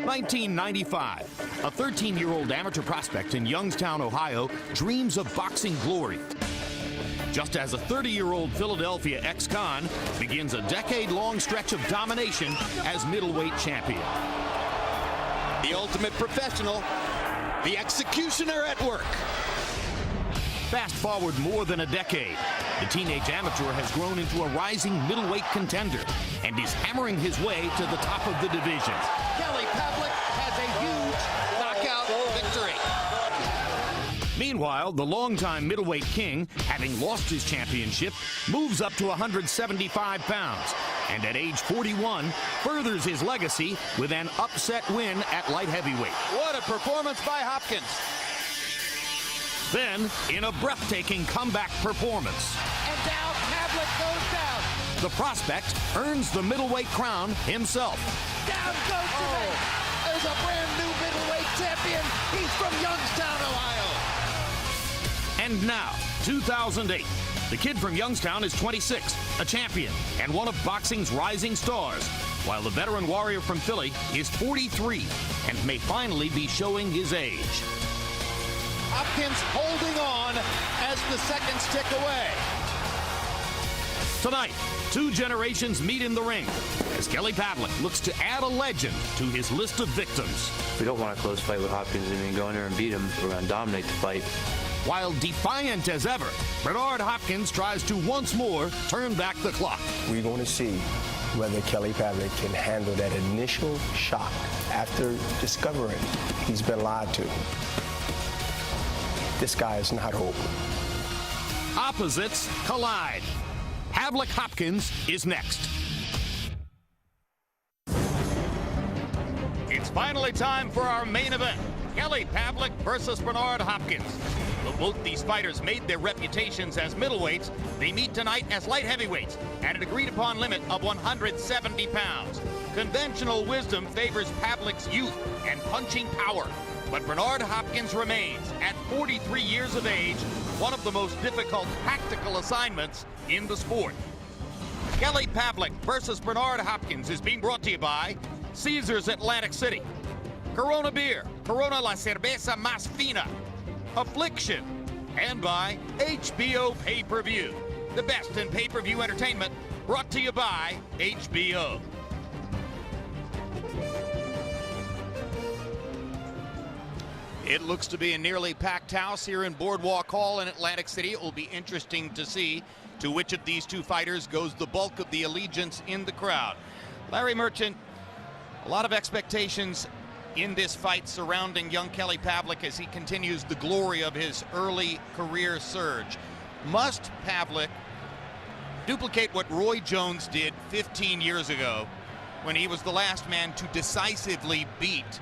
1995. A 13-year-old amateur prospect in Youngstown, Ohio, dreams of boxing glory. Just as a 30-year-old Philadelphia ex-con begins a decade-long stretch of domination as middleweight champion. The ultimate professional, the executioner at work. Fast forward more than a decade, the teenage amateur has grown into a rising middleweight contender and is hammering his way to the top of the division. Kelly Pavlik has a huge knockout victory. Meanwhile, the longtime middleweight king, having lost his championship, moves up to 175 pounds, and at age 41, furthers his legacy with an upset win at light heavyweight. What a performance by Hopkins. Then, in a breathtaking comeback performance, And down, Pavlik goes down. the prospect earns the middleweight crown himself. Down goes today. There's a brand new middleweight champion. He's from Youngstown, Ohio. And now, 2008, the kid from Youngstown is 26, a champion, and one of boxing's rising stars, while the veteran warrior from Philly is 43 and may finally be showing his age. Hopkins holding on as the seconds tick away. Tonight, two generations meet in the ring as Kelly Pavlik looks to add a legend to his list of victims. We don't want a close fight with Hopkins. I mean, go in there and beat him. We're going to dominate the fight. While defiant as ever, Bernard Hopkins tries to once more turn back the clock. We're going to see whether Kelly Pavlik can handle that initial shock after discovering he's been lied to. This guy is not over. Opposites collide. Pavlik Hopkins is next. It's finally time for our main event. Kelly Pavlik versus Bernard Hopkins. Though both these fighters made their reputations as middleweights, they meet tonight as light heavyweights at an agreed-upon limit of 170 pounds. Conventional wisdom favors Pavlik's youth and punching power, but Bernard Hopkins remains, at 43 years of age, one of the most difficult tactical assignments in the sport. Kelly Pavlik versus Bernard Hopkins is being brought to you by Caesars Atlantic City, Corona Beer, Corona la Cerveza Más Fina, Affliction, and by HBO Pay-Per-View, the best in pay-per-view entertainment, brought to you by HBO. It looks to be a nearly packed house here in Boardwalk Hall in Atlantic City. It will be interesting to see to which of these two fighters goes the bulk of the allegiance in the crowd. Larry Merchant, a lot of expectations in this fight surrounding young Kelly Pavlik as he continues the glory of his early career surge. Must Pavlik duplicate what Roy Jones did 15 years ago when he was the last man to decisively beat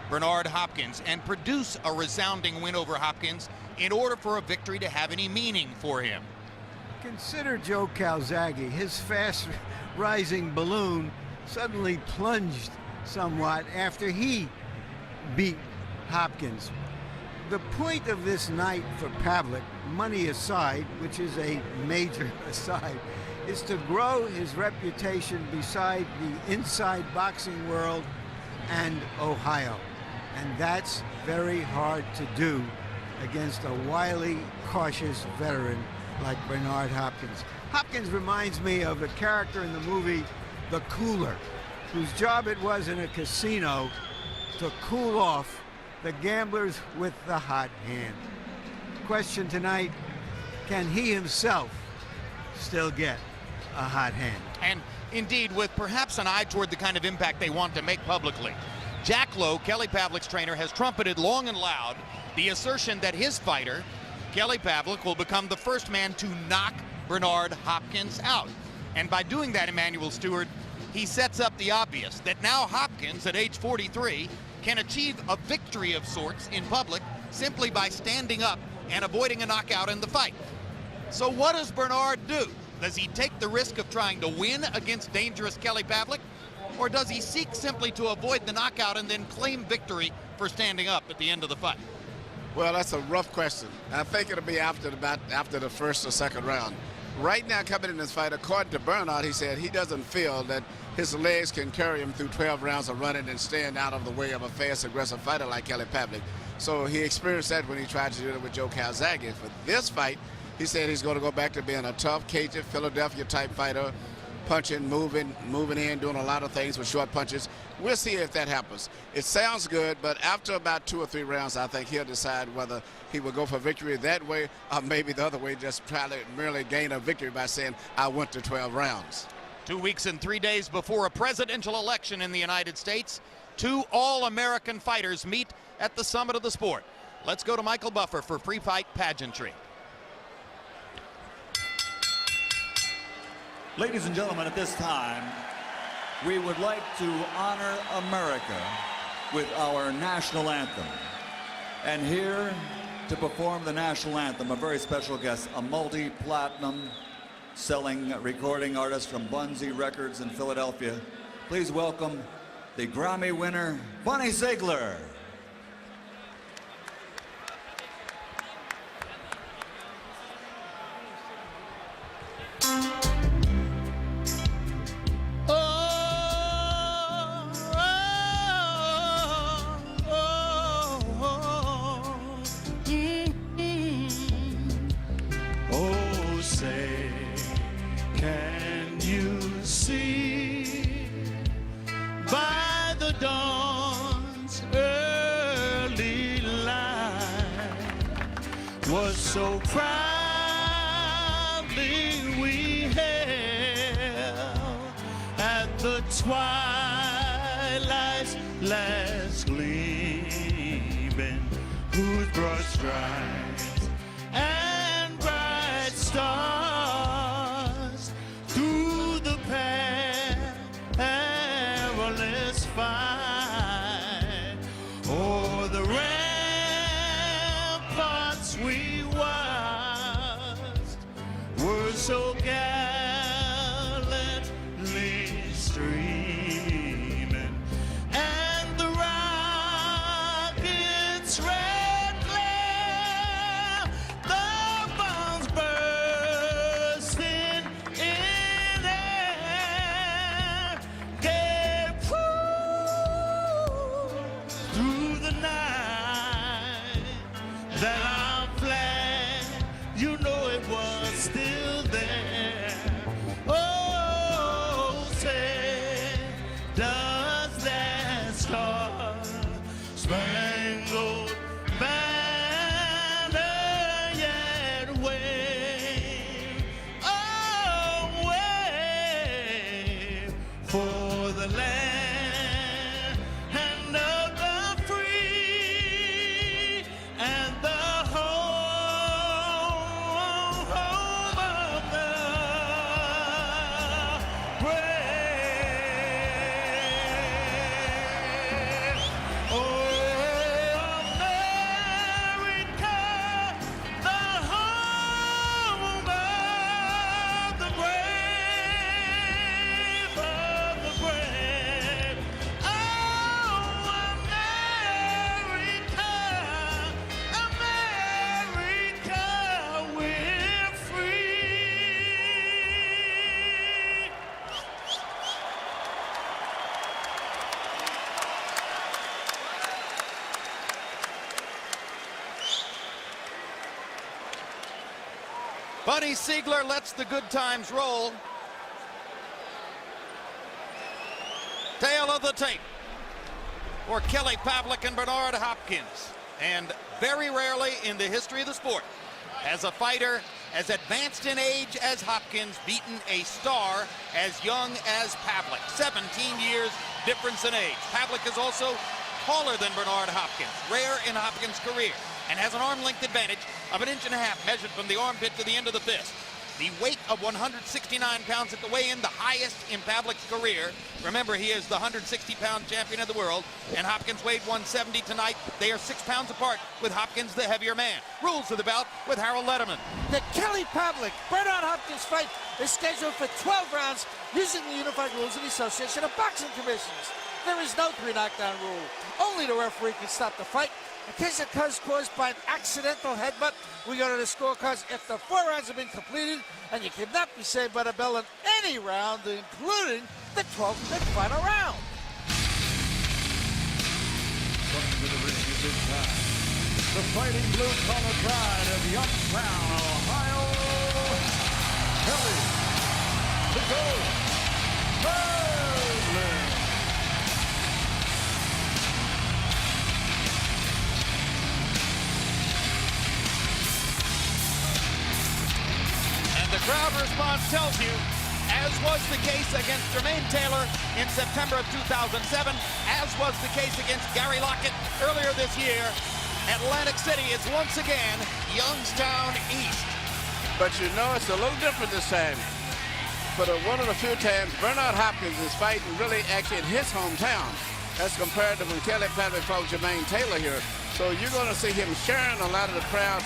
Bernard Hopkins and produce a resounding win over Hopkins in order for a victory to have any meaning for him? Consider Joe Calzaghe. His fast rising balloon suddenly plunged somewhat after he beat Hopkins. The point of this night for Pavlik, money aside, which is a major aside, is to grow his reputation beside the inside boxing world and Ohio. And that's very hard to do against a wily, cautious veteran like Bernard Hopkins. Hopkins reminds me of a character in the movie The Cooler, whose job it was in a casino to cool off the gamblers with the hot hand. Question tonight, can he himself still get a hot hand? And indeed, with perhaps an eye toward the kind of impact they want to make publicly. Jack Lowe, Kelly Pavlik's trainer, has trumpeted long and loud the assertion that his fighter, Kelly Pavlik, will become the first man to knock Bernard Hopkins out. And by doing that, Emmanuel Stewart, he sets up the obvious, that now Hopkins, at age 43, can achieve a victory of sorts in public simply by standing up and avoiding a knockout in the fight. So what does Bernard do? Does he take the risk of trying to win against dangerous Kelly Pavlik? Or does he seek simply to avoid the knockout and then claim victory for standing up at the end of the fight? Well, that's a rough question. I think it'll be after the first or second round. right now coming in this fight, according to Bernard, he said he doesn't feel that his legs can carry him through 12 rounds of running and staying out of the way of a fast, aggressive fighter like Kelly Pavlik. So he experienced that when he tried to do it with Joe Calzaghe. For this fight, he said he's going to go back to being a tough, cagey, Philadelphia-type fighter, punching, moving in, doing a lot of things with short punches. We'll see if that happens. It sounds good, but after about 2 or 3 rounds, I think he'll decide whether he will go for victory that way or maybe the other way, just try to merely gain a victory by saying, I went to 12 rounds. 2 weeks and 3 days before a presidential election in the United States, 2 all-American fighters meet at the summit of the sport. Let's go to Michael Buffer for pre-fight pageantry. Ladies and gentlemen, at this time, we would like to honor America with our national anthem. And here to perform the national anthem, a very special guest, a multi-platinum selling recording artist from Bunzi Records in Philadelphia. Please welcome the Grammy winner, Bunny Ziegler. Can you see by the dawn's early light what so proudly we held at the twilight's last gleaming, whose broad stripes and bright stars fight o'er the ramparts we watched were so gallantly streaming, and the rockets' red glare, the bombs bursting in air, gave through the night that our flag, you know it was still there. Oh, say, does that star-spangled banner yet wave? Oh, wave for the land Bunny Ziegler lets the good times roll. Tail of the tape for Kelly Pavlik and Bernard Hopkins. And very rarely in the history of the sport has a fighter as advanced in age as Hopkins beaten a star as young as Pavlik. 17 years difference in age. Pavlik is also taller than Bernard Hopkins, rare in Hopkins' career, and has an arm-length advantage of 1.5 inches measured from the armpit to the end of the fist. The weight of 169 pounds at the weigh-in, the highest in Pavlik's career. Remember, he is the 160-pound champion of the world, and Hopkins weighed 170 tonight. They are 6 pounds apart, with Hopkins the heavier man. Rules of the bout with Harold Letterman. The Kelly Pavlik Bernard Hopkins fight is scheduled for 12 rounds using the unified rules of the Association of Boxing Commissions. There is no 3 knockdown rule. Only the referee can stop the fight In case it was caused by an accidental headbutt, we go to the scorecards. If the 4 rounds have been completed, and you cannot be saved by the bell in any round, including the 12th and final round. Coming to the ring at this time, the fighting blue-collar pride of Youngstown, Ohio, Kelly Pavlik. And the crowd response tells you, as was the case against Jermaine Taylor in September of 2007, as was the case against Gary Lockett earlier this year, Atlantic City is once again Youngstown East. But you know, it's a little different this time. For one of the few times, Bernard Hopkins is fighting really actually in his hometown, as compared to when Kelly Pavlik fought Jermaine Taylor here. So you're going to see him sharing a lot of the crowd's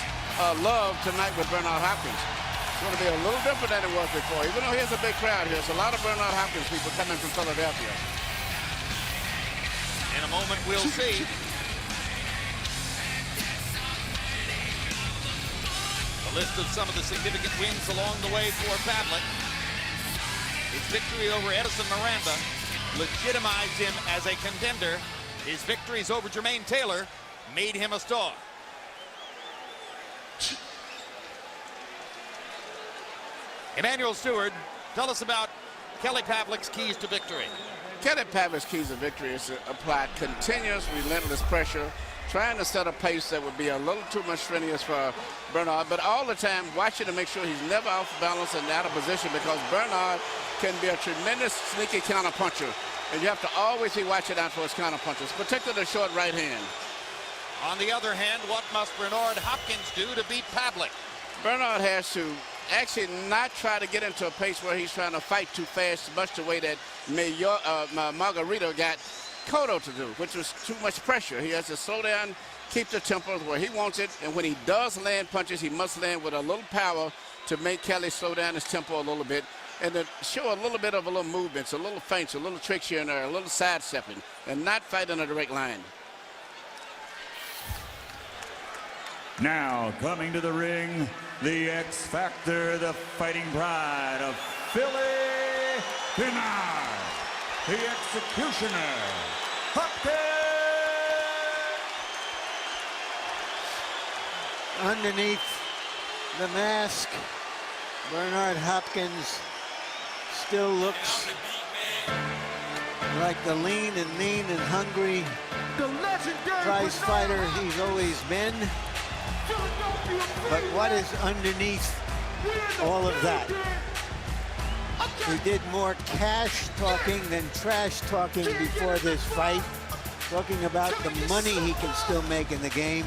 love tonight with Bernard Hopkins. It's going to be a little different than it was before. Even though here's a big crowd here, there's a lot of Bernard Hopkins people coming from Philadelphia. In a moment, we'll see. A list of some of the significant wins along the way for Pavlik. His victory over Edison Miranda legitimized him as a contender. His victories over Jermaine Taylor made him a star. Emmanuel Stewart, tell us about Kelly Pavlik's keys to victory. Kelly Pavlik's keys to victory is to apply continuous, relentless pressure, trying to set a pace that would be a little too much strenuous for Bernard, but all the time watching to make sure he's never off balance and out of position, because Bernard can be a tremendous sneaky counterpuncher, and you have to always be watching out for his counterpunches, particularly the short right hand. On the other hand, what must Bernard Hopkins do to beat Pavlik? Bernard has to actually not try to get into a pace where he's trying to fight too fast, much the way that Margarito got Cotto to do, which was too much pressure. He has to slow down, keep the tempo where he wants it, and when he does land punches, he must land with a little power to make Kelly slow down his tempo a little bit, and to show a little bit of a little movements, a little feints, a little tricks here and there, a little sidestepping, and not fight in a direct line. Now coming to the ring, the X Factor, the fighting pride of Philly Pinard, the executioner, Hopkins. Underneath the mask, Bernard Hopkins still looks like the lean and mean and hungry prize fighter he's always been. But what is underneath all of that? He did more cash talking than trash talking before this fight, talking about the money he can still make in the game.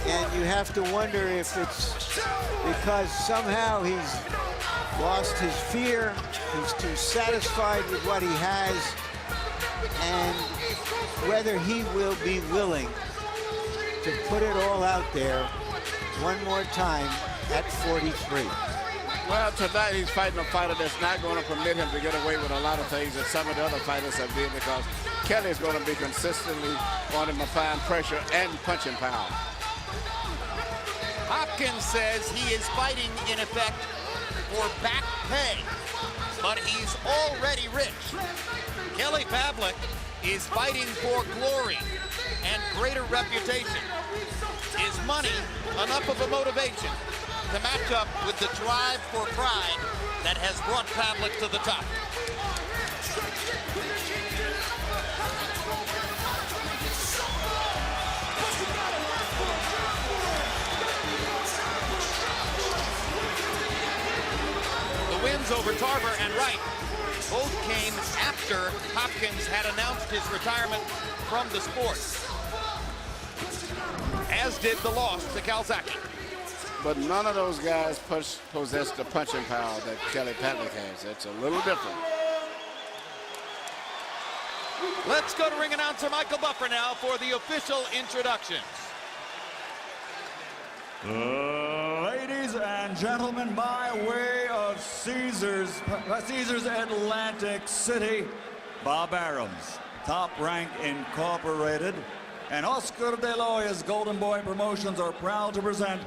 And you have to wonder if it's because somehow he's lost his fear, he's too satisfied with what he has, and whether he will be willing to put it all out there one more time at 43. Well, tonight he's fighting a fighter that's not going to permit him to get away with a lot of things that some of the other fighters have did, because Kelly's going to be consistently on him applying pressure and punching power. Hopkins says he is fighting, in effect, for back pay, but he's already rich. Kelly Pavlik is fighting for glory and greater reputation. Is money enough of a motivation to match up with the drive for pride that has brought Pavlik to the top? The wins over Tarver and Wright both came after Hopkins had announced his retirement from the sport, as did the loss to Calzaghe. But none of those guys possess the punching power that Kelly Pavlik has. It's a little different. Let's go to ring announcer Michael Buffer now for the official introductions. Ladies and gentlemen, by way of Caesars Atlantic City, Bob Arams, Top Rank Incorporated, and Oscar De La Hoya's Golden Boy Promotions are proud to present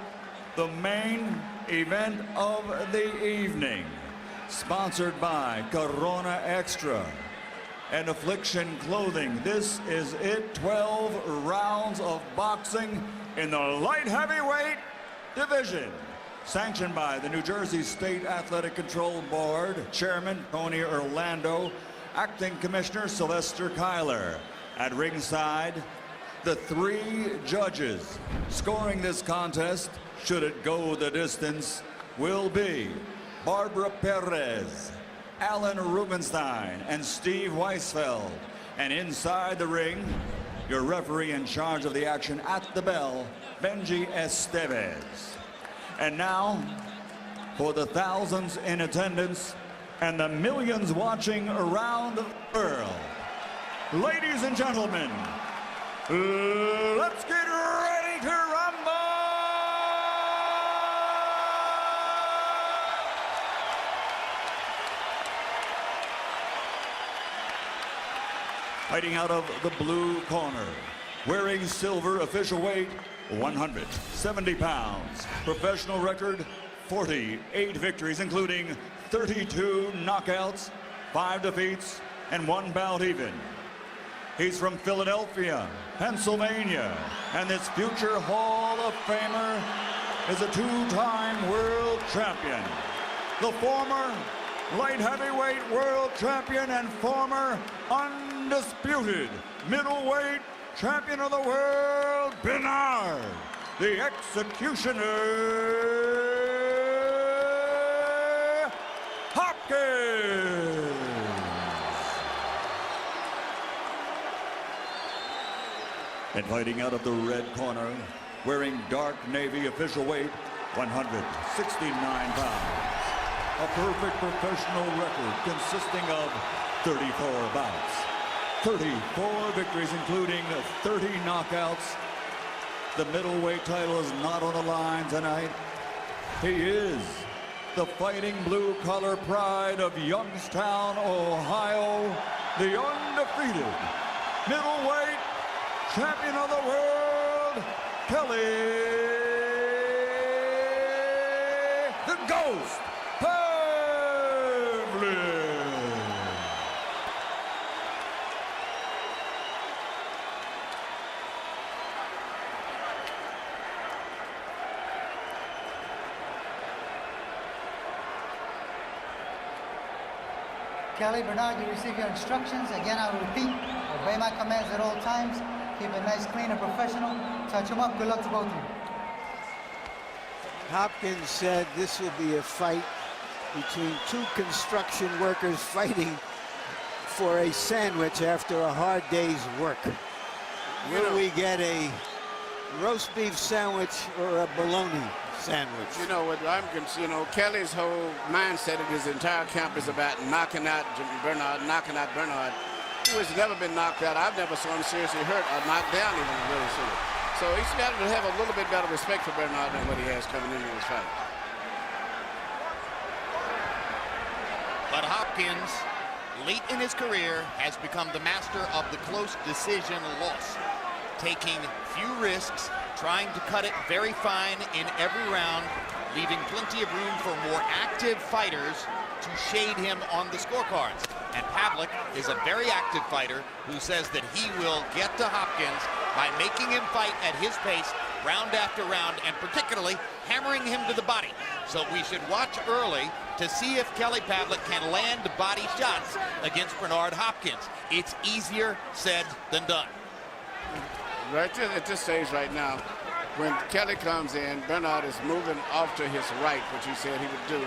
the main event of the evening. Sponsored by Corona Extra and Affliction Clothing. This is it, 12 rounds of boxing in the light heavyweight division. Sanctioned by the New Jersey State Athletic Control Board, Chairman Tony Orlando, Acting Commissioner Sylvester Kyler. At ringside, the 3 judges scoring this contest, should it go the distance, will be Barbara Perez, Alan Rubenstein, and Steve Weisfeld. And inside the ring, your referee in charge of the action at the bell, Benji Estevez. And now, for the thousands in attendance and the millions watching around the world, ladies and gentlemen, let's get ready to rumble! Fighting out of the blue corner, wearing silver, official weight 170 pounds, professional record 48 victories, including 32 knockouts, 5 defeats, and 1 bout even. He's from Philadelphia, Pennsylvania, and this future Hall of Famer is a 2-time world champion. The former light heavyweight world champion and former undisputed middleweight champion of the world, Bernard, the Executioner Hopkins. And fighting out of the red corner, wearing dark navy, official weight 169 pounds. A perfect professional record consisting of 34 bouts, 34 victories, including 30 knockouts. The middleweight title is not on the line tonight. He is the fighting blue collar pride of Youngstown, Ohio, the undefeated middleweight champion of the world, Kelly the Ghost Pavlik. Kelly, Bernard, you receive your instructions. Again, I will repeat, obey my commands at all times. Keep it nice, clean, and professional. Touch them up. Good luck to both of you. Hopkins said this will be a fight between 2 construction workers fighting for a sandwich after a hard day's work. Will we get a roast beef sandwich or a bologna sandwich? You know what, Kelly's whole mindset of his entire camp is about knocking out Bernard. Who has never been knocked out. I've never saw him seriously hurt or knocked down even really serious. So he's got to have a little bit better respect for Bernard than what he has coming into this fight. But Hopkins, late in his career, has become the master of the close decision loss, taking few risks, trying to cut it very fine in every round, leaving plenty of room for more active fighters to shade him on the scorecards. And Pavlik is a very active fighter who says that he will get to Hopkins by making him fight at his pace round after round, and particularly hammering him to the body. So we should watch early to see if Kelly Pavlik can land body shots against Bernard Hopkins. It's easier said than done. Right at this stage right now, when Kelly comes in, Bernard is moving off to his right, which he said he would do,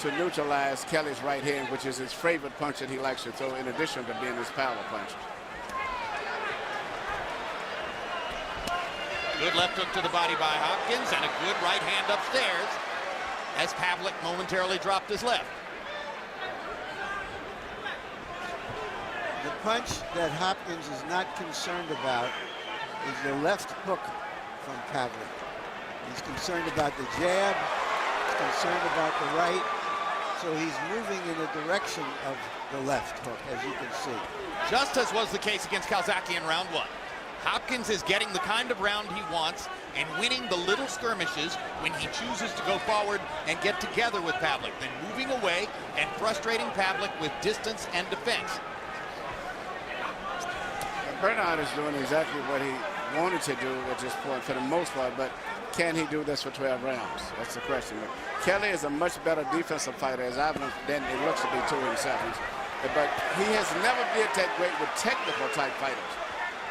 to neutralize Kelly's right hand, which is his favorite punch that he likes to throw, in addition to being his power punch. Good left hook to the body by Hopkins, and a good right hand upstairs as Pavlik momentarily dropped his left. The punch that Hopkins is not concerned about is the left hook from Pavlik. He's concerned about the jab, he's concerned about the right, so he's moving in the direction of the left hook, as you can see. Just as was the case against Calzaghe in round 1. Hopkins is getting the kind of round he wants and winning the little skirmishes when he chooses to go forward and get together with Pavlik, then moving away and frustrating Pavlik with distance and defense. Bernard is doing exactly what he wanted to do at this point for the most part, but can he do this for 12 rounds? That's the question. Kelly is a much better defensive fighter than he looks to be to himself. But he has never been that great with technical type fighters.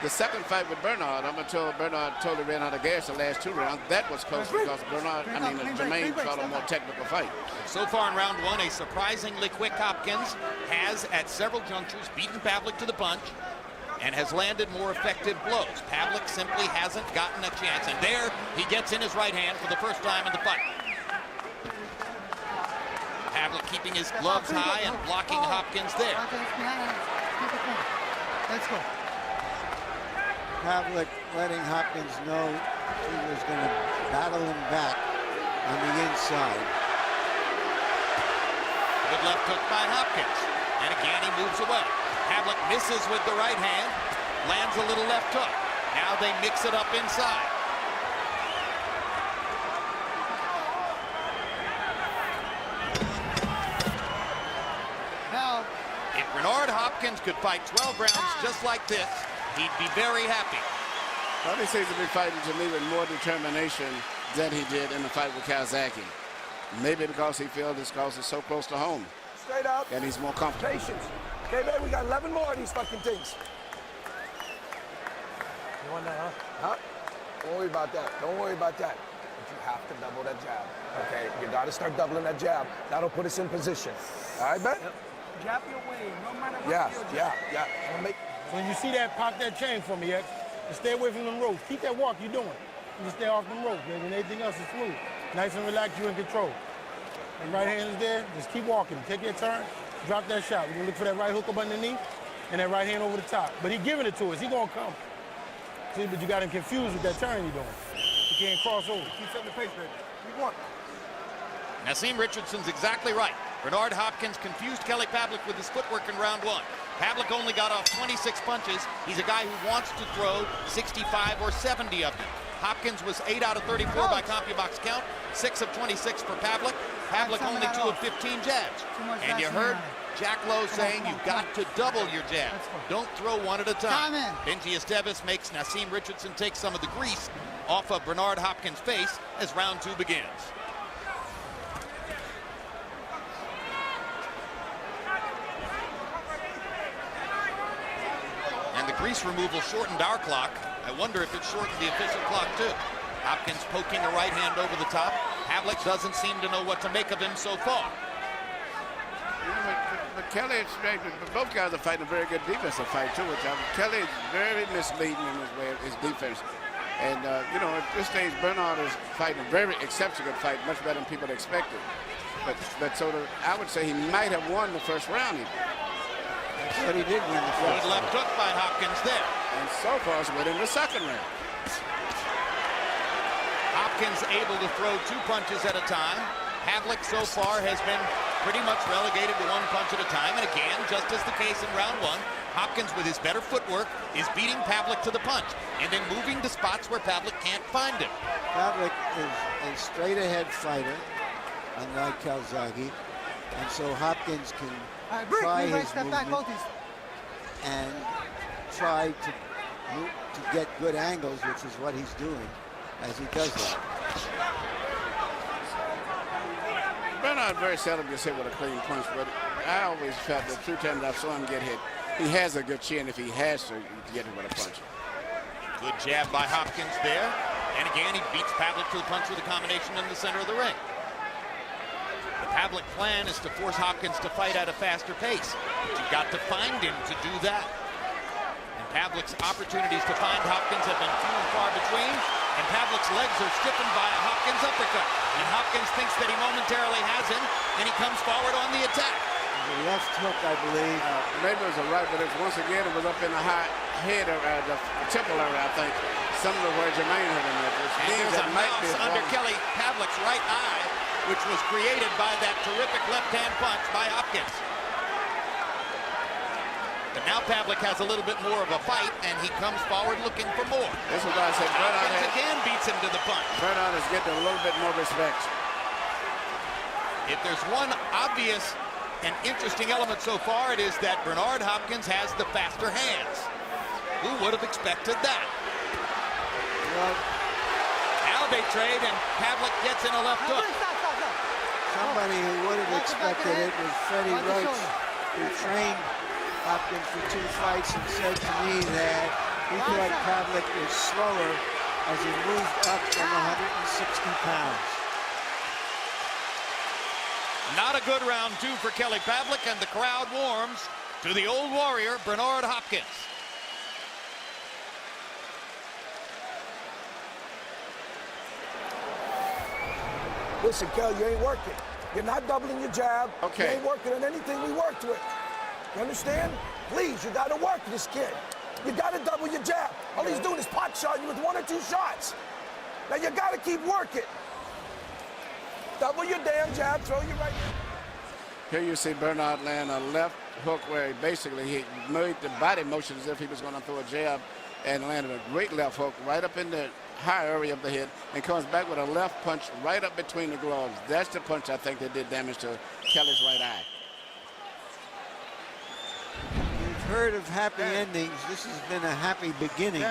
The second fight with Bernard, I'm told Bernard totally ran out of gas the last 2 rounds. That was close because Jermaine fought a more technical fight. So far in round 1, a surprisingly quick Hopkins has at several junctures beaten Pavlik to the punch and has landed more effective blows. Pavlik simply hasn't gotten a chance, and there he gets in his right hand for the first time in the fight. Pavlik keeping his gloves high and blocking Hopkins there. Let's go. Pavlik letting Hopkins know he was going to battle him back on the inside. Good left hook by Hopkins, and again he moves away. Pavlik misses with the right hand, lands a little left hook. Now they mix it up inside. Now, if Bernard Hopkins could fight 12 rounds just like this, he'd be very happy. Well, he seems to be fighting to me with more determination than he did in the fight with Calzaghe. Maybe because he feels this cause is so close to home. Straight up. And he's more comfortable. Patience. Okay, baby, we got 11 more of these fucking things. You want that, huh? Don't worry about that. Don't worry about that. But you have to double that jab. Okay, you got to start doubling that jab. That'll put us in position. All right, Ben? Yep. Jab your way, no matter what. Yeah. When you see that, pop that chain for me, X. And stay away from them ropes. Keep that walk you're doing. You just stay off them ropes, baby, and everything else is smooth. Nice and relaxed, you in control. And right hand is there, just keep walking. Take your turn, drop that shot. We're gonna look for that right hook up underneath and that right hand over the top. But he giving it to us, he gonna come. See, but you got him confused with that turn he doing. He can't cross over. Keep setting the pace, baby. Keep walking. Naseem Richardson's exactly right. Bernard Hopkins confused Kelly Pavlik with his footwork in round 1. Pavlik only got off 26 punches. He's a guy who wants to throw 65 or 70 of them. Hopkins was 8 out of 34 by CompuBox count, 6 of 26 for Pavlik. Pavlik only 2 of 15 jabs. And you heard Jack Lowe saying you've got to double your jabs. Don't throw one at a time. Benji Esteves makes Naseem Richardson take some of the grease off of Bernard Hopkins' face as round 2 begins. And the grease removal shortened our clock. I wonder if it shortened the official clock too. Hopkins poking a right hand over the top. Pavlik doesn't seem to know what to make of him so far. But Kelly, both guys are fighting a very good defensive fight too. Kelly is very misleading in his way of his defense. And at this stage, Bernard is fighting a very exceptional fight, much better than people expected. But I would say he might have won the first round even. But he did win the first. Good left hook by Hopkins there. And so far, it's within the second round. Hopkins able to throw 2 punches at a time. Pavlik so far has been pretty much relegated to 1 punch at a time. And again, just as the case in round 1, Hopkins with his better footwork is beating Pavlik to the punch and then moving to spots where Pavlik can't find him. Pavlik is a straight-ahead fighter, unlike Calzaghe, and so Hopkins can try his movement and try to get good angles, which is what he's doing as he does that. Bernard very seldom gets hit with a clean punch, but I always felt that 2 times I saw him get hit, he has a good chin if he has to get hit with a punch. Good jab by Hopkins there. And again, he beats Pavlik to the punch with a combination in the center of the ring. The Pavlik plan is to force Hopkins to fight at a faster pace. But you've got to find him to do that. And Pavlik's opportunities to find Hopkins have been few and far between. And Pavlik's legs are stiffened by a Hopkins uppercut. And Hopkins thinks that he momentarily has him, and he comes forward on the attack. The left hook, I believe. Maybe it was a right, but once again, it was up in the high head area, the temple area, I think. Similar where Jermaine hit him at. Which means there's that a might be mouse under Kelly Pavlik's right eye, which was created by that terrific left-hand punch by Hopkins. But now Pavlik has a little bit more of a fight, and he comes forward looking for more. This is why I said Bernard Hopkins again beats him to the punch. Bernard is getting a little bit more respect. If there's one obvious and interesting element so far, it is that Bernard Hopkins has the faster hands. Who would have expected that? Well, Now they trade, and Pavlik gets in a left hook. somebody who would have expected it was Freddie Roach, who trained Hopkins for 2 fights and said to me that he thought Pavlik was slower as he moved up from 160 pounds. Not a good round 2 for Kelly Pavlik, and the crowd warms to the old warrior, Bernard Hopkins. Listen, Kel, you ain't working. You're not doubling your jab. Okay. You ain't working on anything we worked with. You understand? Please, you got to work this kid. You got to double your jab. All he's doing is pot shot you with 1 or 2 shots. Now you got to keep working. Double your damn jab, throw you right. Here you see Bernard land a left hook where he made the body motion as if he was going to throw a jab, and landed a great left hook right up in the high area of the head, and comes back with a left punch right up between the gloves. That's the punch I think that did damage to Kelly's right eye. You've heard of happy endings. This has been a happy beginning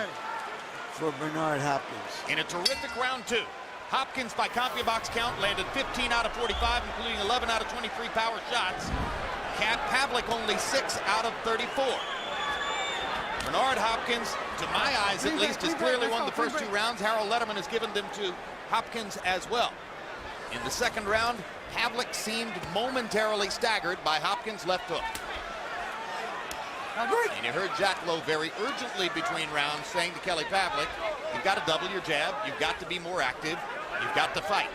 for Bernard Hopkins. In a terrific round 2, Hopkins, by CompuBox count, landed 15 out of 45, including 11 out of 23 power shots. Pavlik only 6 out of 34. Bernard Hopkins, to my eyes at least, has clearly won the first 2 rounds. Harold Letterman has given them to Hopkins as well. In the second round, Pavlik seemed momentarily staggered by Hopkins' left hook. And you heard Jack Lowe very urgently between rounds saying to Kelly Pavlik, you've got to double your jab, you've got to be more active, you've got to fight.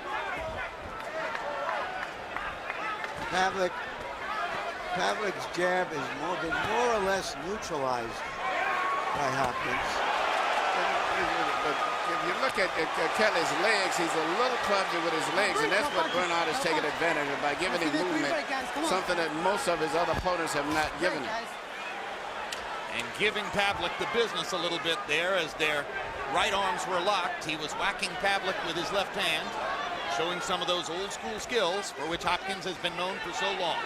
Pavlik's jab has been more or less neutralized by Hopkins. But if you look at Kelly's legs, he's a little clumsy with his legs, and that's what Bernard has taken advantage of by giving him movement, something that most of his other opponents have not given him. And giving Pavlik the business a little bit there as their right arms were locked. He was whacking Pavlik with his left hand, showing some of those old school skills for which Hopkins has been known for so long.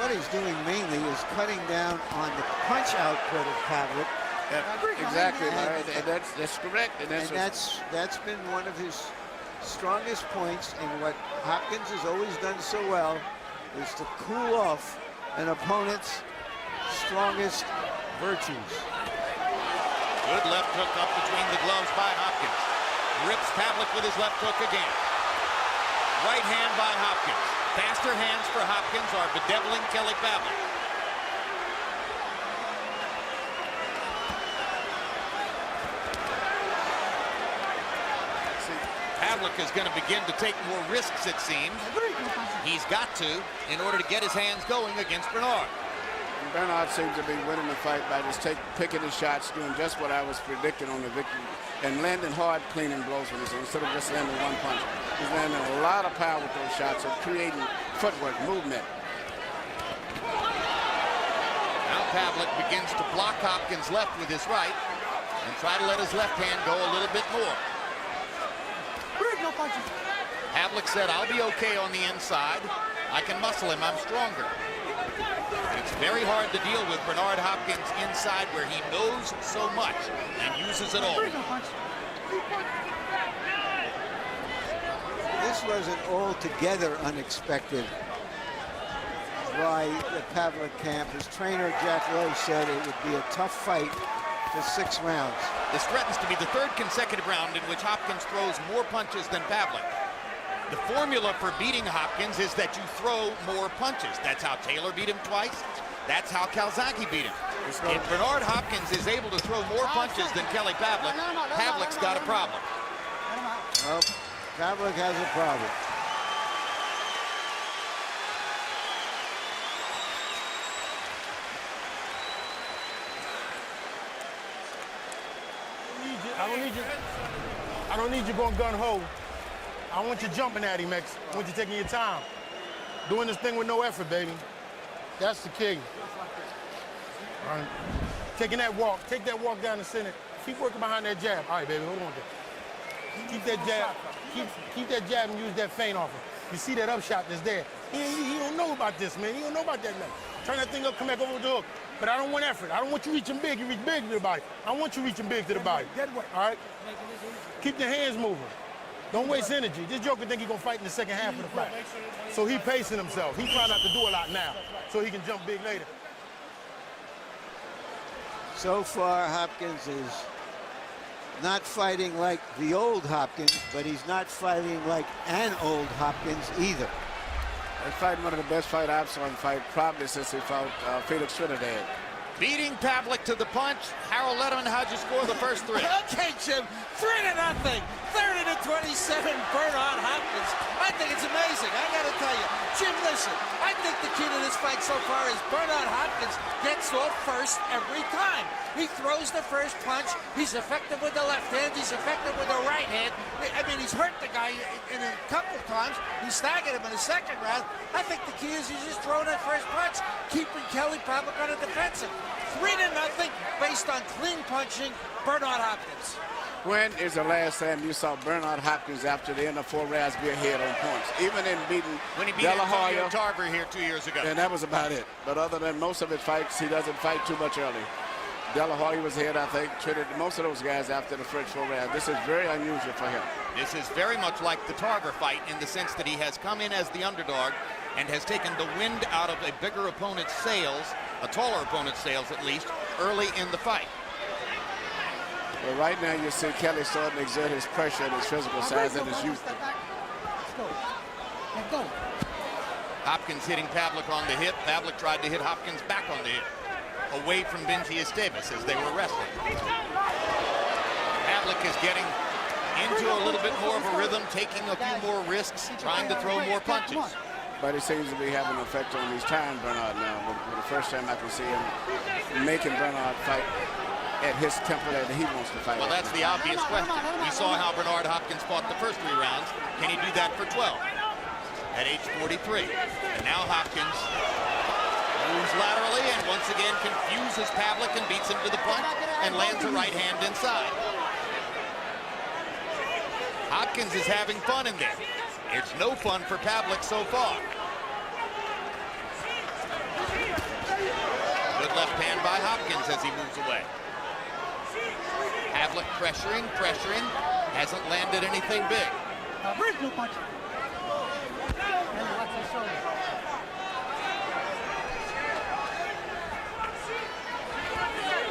What he's doing mainly is cutting down on the punch output of Pavlik. Exactly, and that's correct. And that's been one of his strongest points, and what Hopkins has always done so well is to cool off an opponent's strongest virtues. Good left hook up between the gloves by Hopkins. Rips Pavlik with his left hook again. Right hand by Hopkins. Faster hands for Hopkins are bedeviling Kelly Pavlik. Pavlik is going to begin to take more risks, it seems. He's got to in order to get his hands going against Bernard. Bernard seems to be winning the fight by just picking his shots, doing just what I was predicting on the victory, and landing hard, clean blows with his hands instead of just landing 1 punch. He's landing a lot of power with those shots and creating footwork, movement. Now Pavlik begins to block Hopkins left with his right and try to let his left hand go a little bit more. Pavlik said, I'll be okay on the inside. I can muscle him, I'm stronger. It's very hard to deal with Bernard Hopkins inside where he knows so much and uses it all. This wasn't altogether unexpected by the Pavlik camp. His trainer, Jack Lowe, said it would be a tough fight for 6 rounds. This threatens to be the 3rd consecutive round in which Hopkins throws more punches than Pavlik. The formula for beating Hopkins is that you throw more punches. That's how Taylor beat him twice. That's how Calzaghe beat him. If Bernard Hopkins is able to throw more punches than Kelly Pavlik, Pavlik's got a problem. Well, Pavlik has a problem. I don't need you going gun-ho. I want you jumping at him, X. I want you taking your time. Doing this thing with no effort, baby. That's the key. All right. Taking that walk. Take that walk down the center. Keep working behind that jab. All right, baby, hold on there. Keep that jab. Keep that jab and use that feint off him. You see that up shot that's there. He don't know about this, man. He don't know about that now. Turn that thing up, come back over with the hook. But I don't want effort. I don't want you reaching big. You reach big to the body. I want you reaching big to the body. All right? Keep the hands moving. Don't waste energy. This joker think he's going to fight in the second half of the fight. So he pacing himself. He trying not to do a lot now so he can jump big later. So far, Hopkins is not fighting like the old Hopkins, but he's not fighting like an old Hopkins either. He's fighting one of the best fight I've seen him fight probably since he fought Felix Trinidad. Beating Pavlik to the punch. Harold Letterman, how'd you score the first three? Okay, Jim, 3-0. 30-27, Bernard Hopkins. I think it's amazing. I got to tell you, Jim, listen, I think the key to this fight so far is Bernard Hopkins gets off first every time. He throws the first punch. He's effective with the left hand. He's effective with the right hand. I mean, he's hurt the guy in a couple of times. He staggered him in the second round. I think the key is he's just throwing that first punch, keeping Kelly Pavlik on the defensive. 3-0 based on clean punching, Bernard Hopkins. When is the last time you saw Bernard Hopkins after the end of 4 rounds be ahead on points? Even in beating when he beat De La Hoya, Tarver here 2 years ago. And that was about it. But other than most of his fights, he doesn't fight too much early. De La Hoya was ahead, I think. Most of those guys after the first 4 rounds. This is very unusual for him. This is very much like the Tarver fight in the sense that he has come in as the underdog and has taken the wind out of a bigger opponent's sails, a taller opponent's sails at least, early in the fight. Well, right now you see Kelly starting to exert his pressure and his physical size and his youth. Hopkins hitting Pavlik on the hip. Pavlik tried to hit Hopkins back on the hip, away from Benji Esteves as they were wrestling. Pavlik is getting into a little bit more of a rhythm, taking a few more risks, trying to throw more punches. But he seems to be having an effect on his time, Bernard, now. But for the first time I can see him making Bernard fight at his tempo that he wants to fight. Well, that's the obvious question. We saw how Bernard Hopkins fought the first 3 rounds. Can he do that for 12 at age 43? And now Hopkins moves laterally and once again confuses Pavlik and beats him to the punch and lands a right hand inside. Hopkins is having fun in there. It's no fun for Pavlik so far. Good left hand by Hopkins as he moves away. Pavlik pressuring, hasn't landed anything big.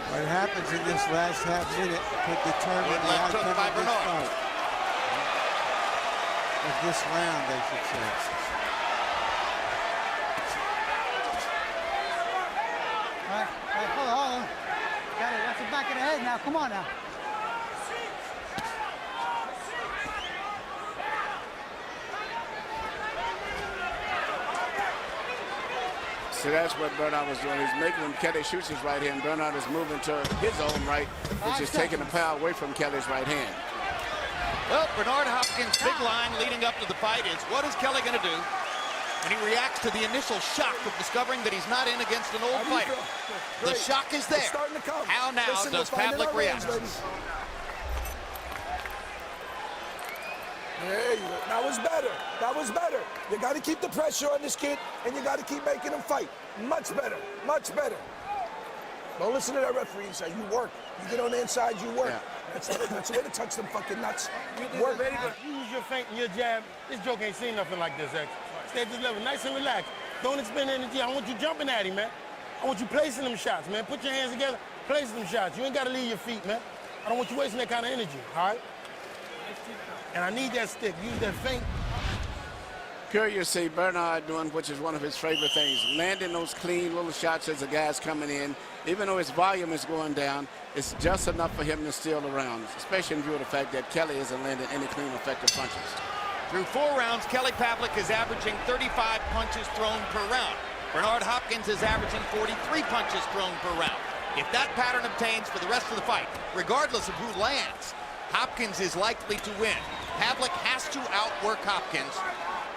What happens in this last half minute could determine the outcome of this fight. Of this round, I should say. All right, hold on. Got it, that's the back of the head now. Come on now. See, that's what Bernard was doing. He's making him, Kelly shoots his right hand. Bernard is moving to his own right, which is taking the power away from Kelly's right hand. Well, Bernard Hopkins' big line leading up to the fight is, what is Kelly going to do? And he reacts to the initial shock of discovering that he's not in against an old fighter. The shock is there. How now does Pavlik react? There you go. That was better. That was better. You got to keep the pressure on this kid, and you got to keep making him fight. Much better. Much better. Don't listen to that referee. Say, you work. You get on the inside, you work. Yeah. That's the way to touch them fucking nuts. Work. Use your feint and your jab. This joke ain't seen nothing like this, X. Stay at this level, nice and relaxed. Don't expend energy. I want you jumping at him, man. I want you placing them shots, man. Put your hands together, place them shots. You ain't got to leave your feet, man. I don't want you wasting that kind of energy, all right? And I need that stick. Use that feint. Curious to see Bernard doing, which is one of his favorite things, landing those clean little shots as the guy's coming in. Even though his volume is going down, it's just enough for him to steal the rounds, especially in view of the fact that Kelly isn't landing any clean, effective punches. Through 4 rounds, Kelly Pavlik is averaging 35 punches thrown per round. Bernard Hopkins is averaging 43 punches thrown per round. If that pattern obtains for the rest of the fight, regardless of who lands, Hopkins is likely to win. Pavlik has to outwork Hopkins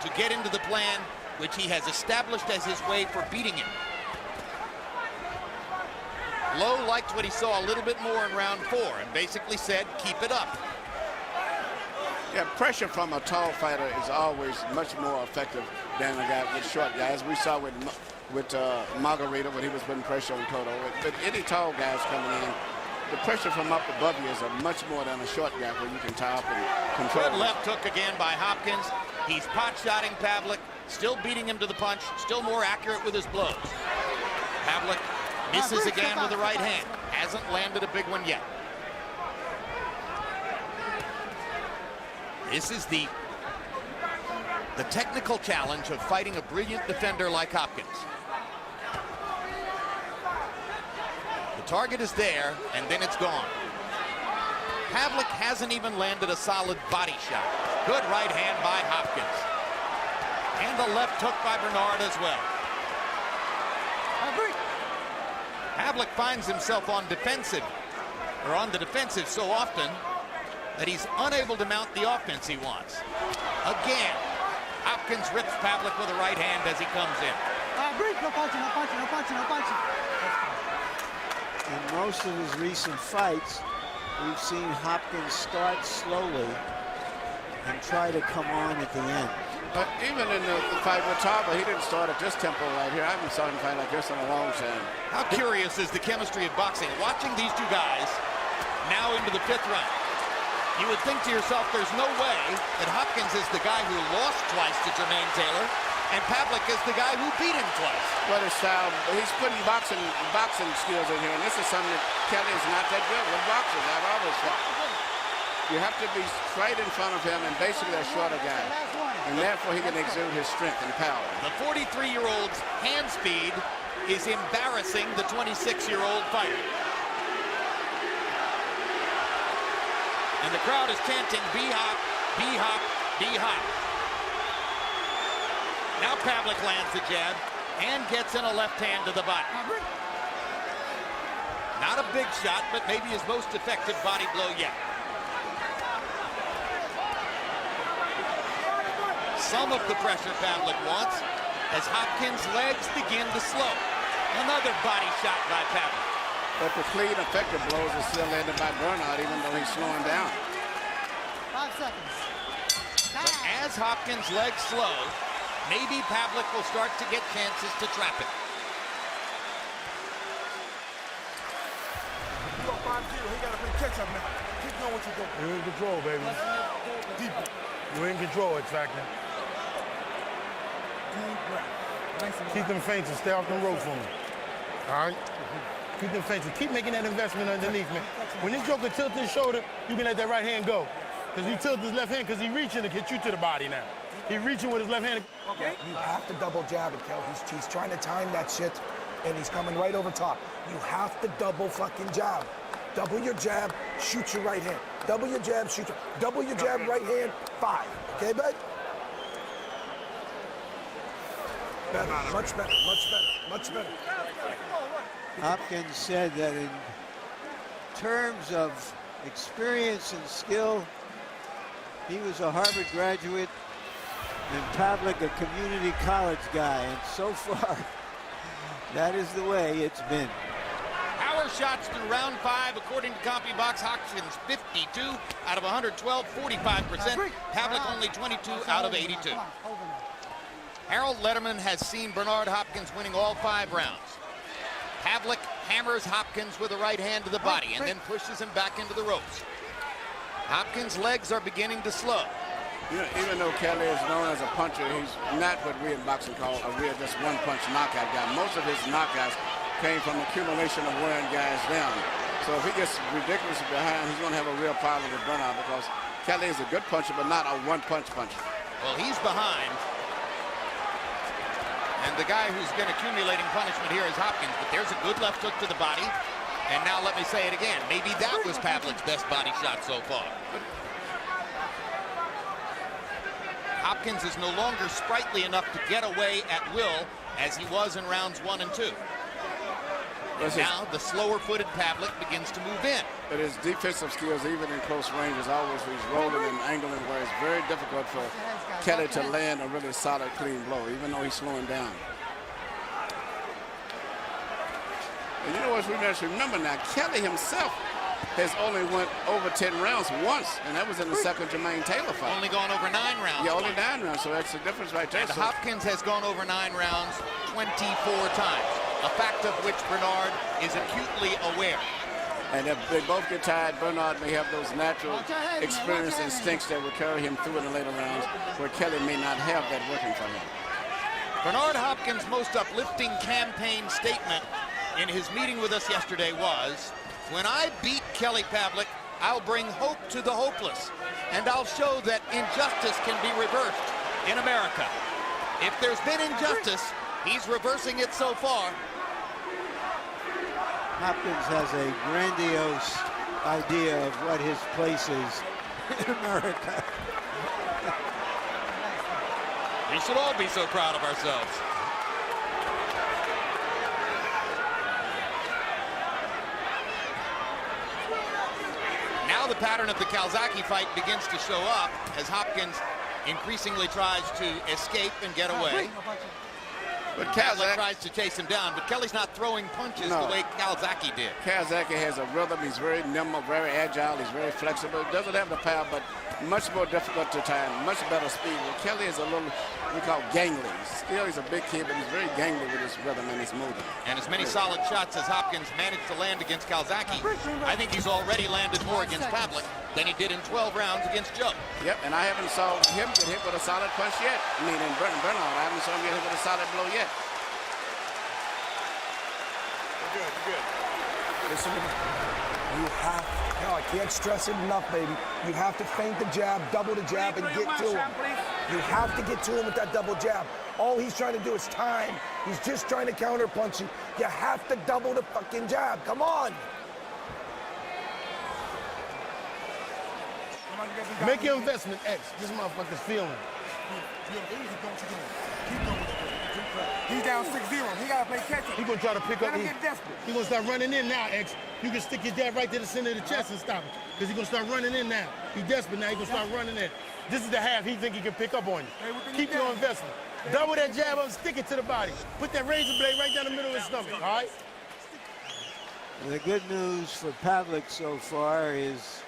to get into the plan which he has established as his way for beating him. Lowe liked what he saw a little bit more in round 4 and basically said, keep it up. Yeah, pressure from a tall fighter is always much more effective than a guy with short guys. We saw with Margarita when he was putting pressure on Cotto. With any tall guys coming in, the pressure from up above you is much more than a short guy where you can tie up and control. Good left hook again by Hopkins. He's pot-shotting Pavlik, still beating him to the punch, still more accurate with his blows. Pavlik misses again with the right hand. Hasn't landed a big one yet. This is the technical challenge of fighting a brilliant defender like Hopkins. The target is there, and then it's gone. Pavlik hasn't even landed a solid body shot. Good right hand by Hopkins. And the left hook by Bernard as well. Pavlik finds himself on the defensive so often that he's unable to mount the offense he wants. Again, Hopkins rips Pavlik with a right hand as he comes in. In most of his recent fights, we've seen Hopkins start slowly and try to come on at the end. But even in the fight with Tarver, he didn't start at this tempo right here. I haven't saw him fight like this in a long time. How curious is the chemistry of boxing? Watching these two guys now into the 5th round. You would think to yourself, there's no way that Hopkins is the guy who lost twice to Jermaine Taylor, and Pavlik is the guy who beat him twice. What his style, he's putting boxing skills in here, and this is something that Kelly is not that good with boxers. I've always thought. You have to be right in front of him and basically a shorter guy, and therefore he can exude his strength and power. The 43-year-old's hand speed is embarrassing the 26-year-old fighter. And the crowd is chanting, B-Hop, B-Hop, B-Hop. Now Pavlik lands the jab and gets in a left hand to the body. Not a big shot, but maybe his most effective body blow yet. Some of the pressure Pavlik wants as Hopkins' legs begin to slow. Another body shot by Pavlik. But the clean, effective blows are still landed by Bernard, even though he's slowing down. 5 seconds. But as Hopkins' legs slow, maybe Pavlik will start to get chances to trap it. You go 5-0, he got to play catch-up now. Keep doing what you're doing. You're in control, baby. Deeper. You're in control, X Factor. Deep breath. Keep them feints and stay off them ropes for me. All right? Keep them feints and keep making that investment underneath, man. When this joker tilts his shoulder, you can let that right hand go. Because he tilted his left hand because he's reaching to get you to the body now. He's reaching with his left hand. Okay. You have to double jab it, Kel. He's trying to time that shit, and he's coming right over top. You have to double fucking jab. Double your jab, shoot your right hand. Double your jab, shoot your... Double your jab, right hand, 5. Okay, bud? Better, much better, much better, much better. Hopkins said that in terms of experience and skill, he was a Harvard graduate and Pavlik a community college guy, and so far that is the way it's been. Power shots through round 5, according to CompuBox. Hopkins 52 out of 112, 45%. Pavlik only 22 out of 82. Harold Letterman has seen Bernard Hopkins winning all 5 rounds. Pavlik hammers Hopkins with a right hand to the body and then pushes him back into the ropes. Hopkins' legs are beginning to slow. You know, even though Kelly is known as a puncher, he's not what we in boxing call a real just one-punch knockout guy. Most of his knockouts came from accumulation of wearing guys down. So if he gets ridiculously behind, he's going to have a real problem with Bernard because Kelly is a good puncher, but not a one-punch puncher. Well, he's behind. And the guy who's been accumulating punishment here is Hopkins, but there's a good left hook to the body. And now let me say it again. Maybe that was Pavlik's best body shot so far. Hopkins is no longer sprightly enough to get away at will as he was in rounds 1 and 2. And now the slower-footed Pavlik begins to move in. But his defensive skills, even in close range, is always he's rolling and angling, where it's very difficult for Kelly to land a really solid, clean blow, even though he's slowing down. And you know what we must remember now, Kelly himself has only went over 10 rounds once, and that was in the second Jermaine Taylor fight. Only gone over 9 rounds. Yeah, only 9 rounds, so that's the difference right there. And So Hopkins has gone over 9 rounds 24 times, a fact of which Bernard is acutely aware. and if they both get tired, Bernard may have those natural experience instincts that will carry him through in the later rounds, where Kelly may not have that working for him. Bernard Hopkins' most uplifting campaign statement in his meeting with us yesterday was, "When I beat Kelly Pavlik, I'll bring hope to the hopeless, and I'll show that injustice can be reversed in America." If there's been injustice, he's reversing it so far. Hopkins has a grandiose idea of what his place is in America. We should all be so proud of ourselves. Now the pattern of the Calzaghe fight begins to show up as Hopkins increasingly tries to escape and get away. But Pavlik tries to chase him down, but Kelly's not throwing punches the way Calzaghe did. Calzaghe has a rhythm. He's very nimble, very agile. He's very flexible. Doesn't have the power, but much more difficult to time, much better speed. And Kelly is a little, we call gangly. Still, he's a big kid, but he's very gangly with his rhythm and his movement. And as many solid shots as Hopkins managed to land against Calzaghe, I think he's already landed more against Pavlik than he did in 12 rounds against Joe. Yep, and I haven't saw him get hit with a solid punch yet. I mean, in Bernard, I haven't saw him get hit with a solid blow yet. You're good. Listen to me. You have, no, I can't stress it enough, baby. You have to feint the jab, double the jab, and get to him. You have to get to him with that double jab. All he's trying to do is time. He's just trying to counter punch you. You have to double the fucking jab. Come on. Make your investment, X. This motherfucker's feeling. He's down 6-0. He gotta play catch up. He gonna try to pick up. Let him get desperate. He gonna start running in now, X. You can stick your jab right to the center of the chest and stop him. Because he gonna start running in now. He's desperate now. He gonna start running in. This is the half he think he can pick up on you. Keep your investment. Double that jab up, stick it to the body. Put that razor blade right down the middle of his stomach, all right? The good news for Pavlik so far is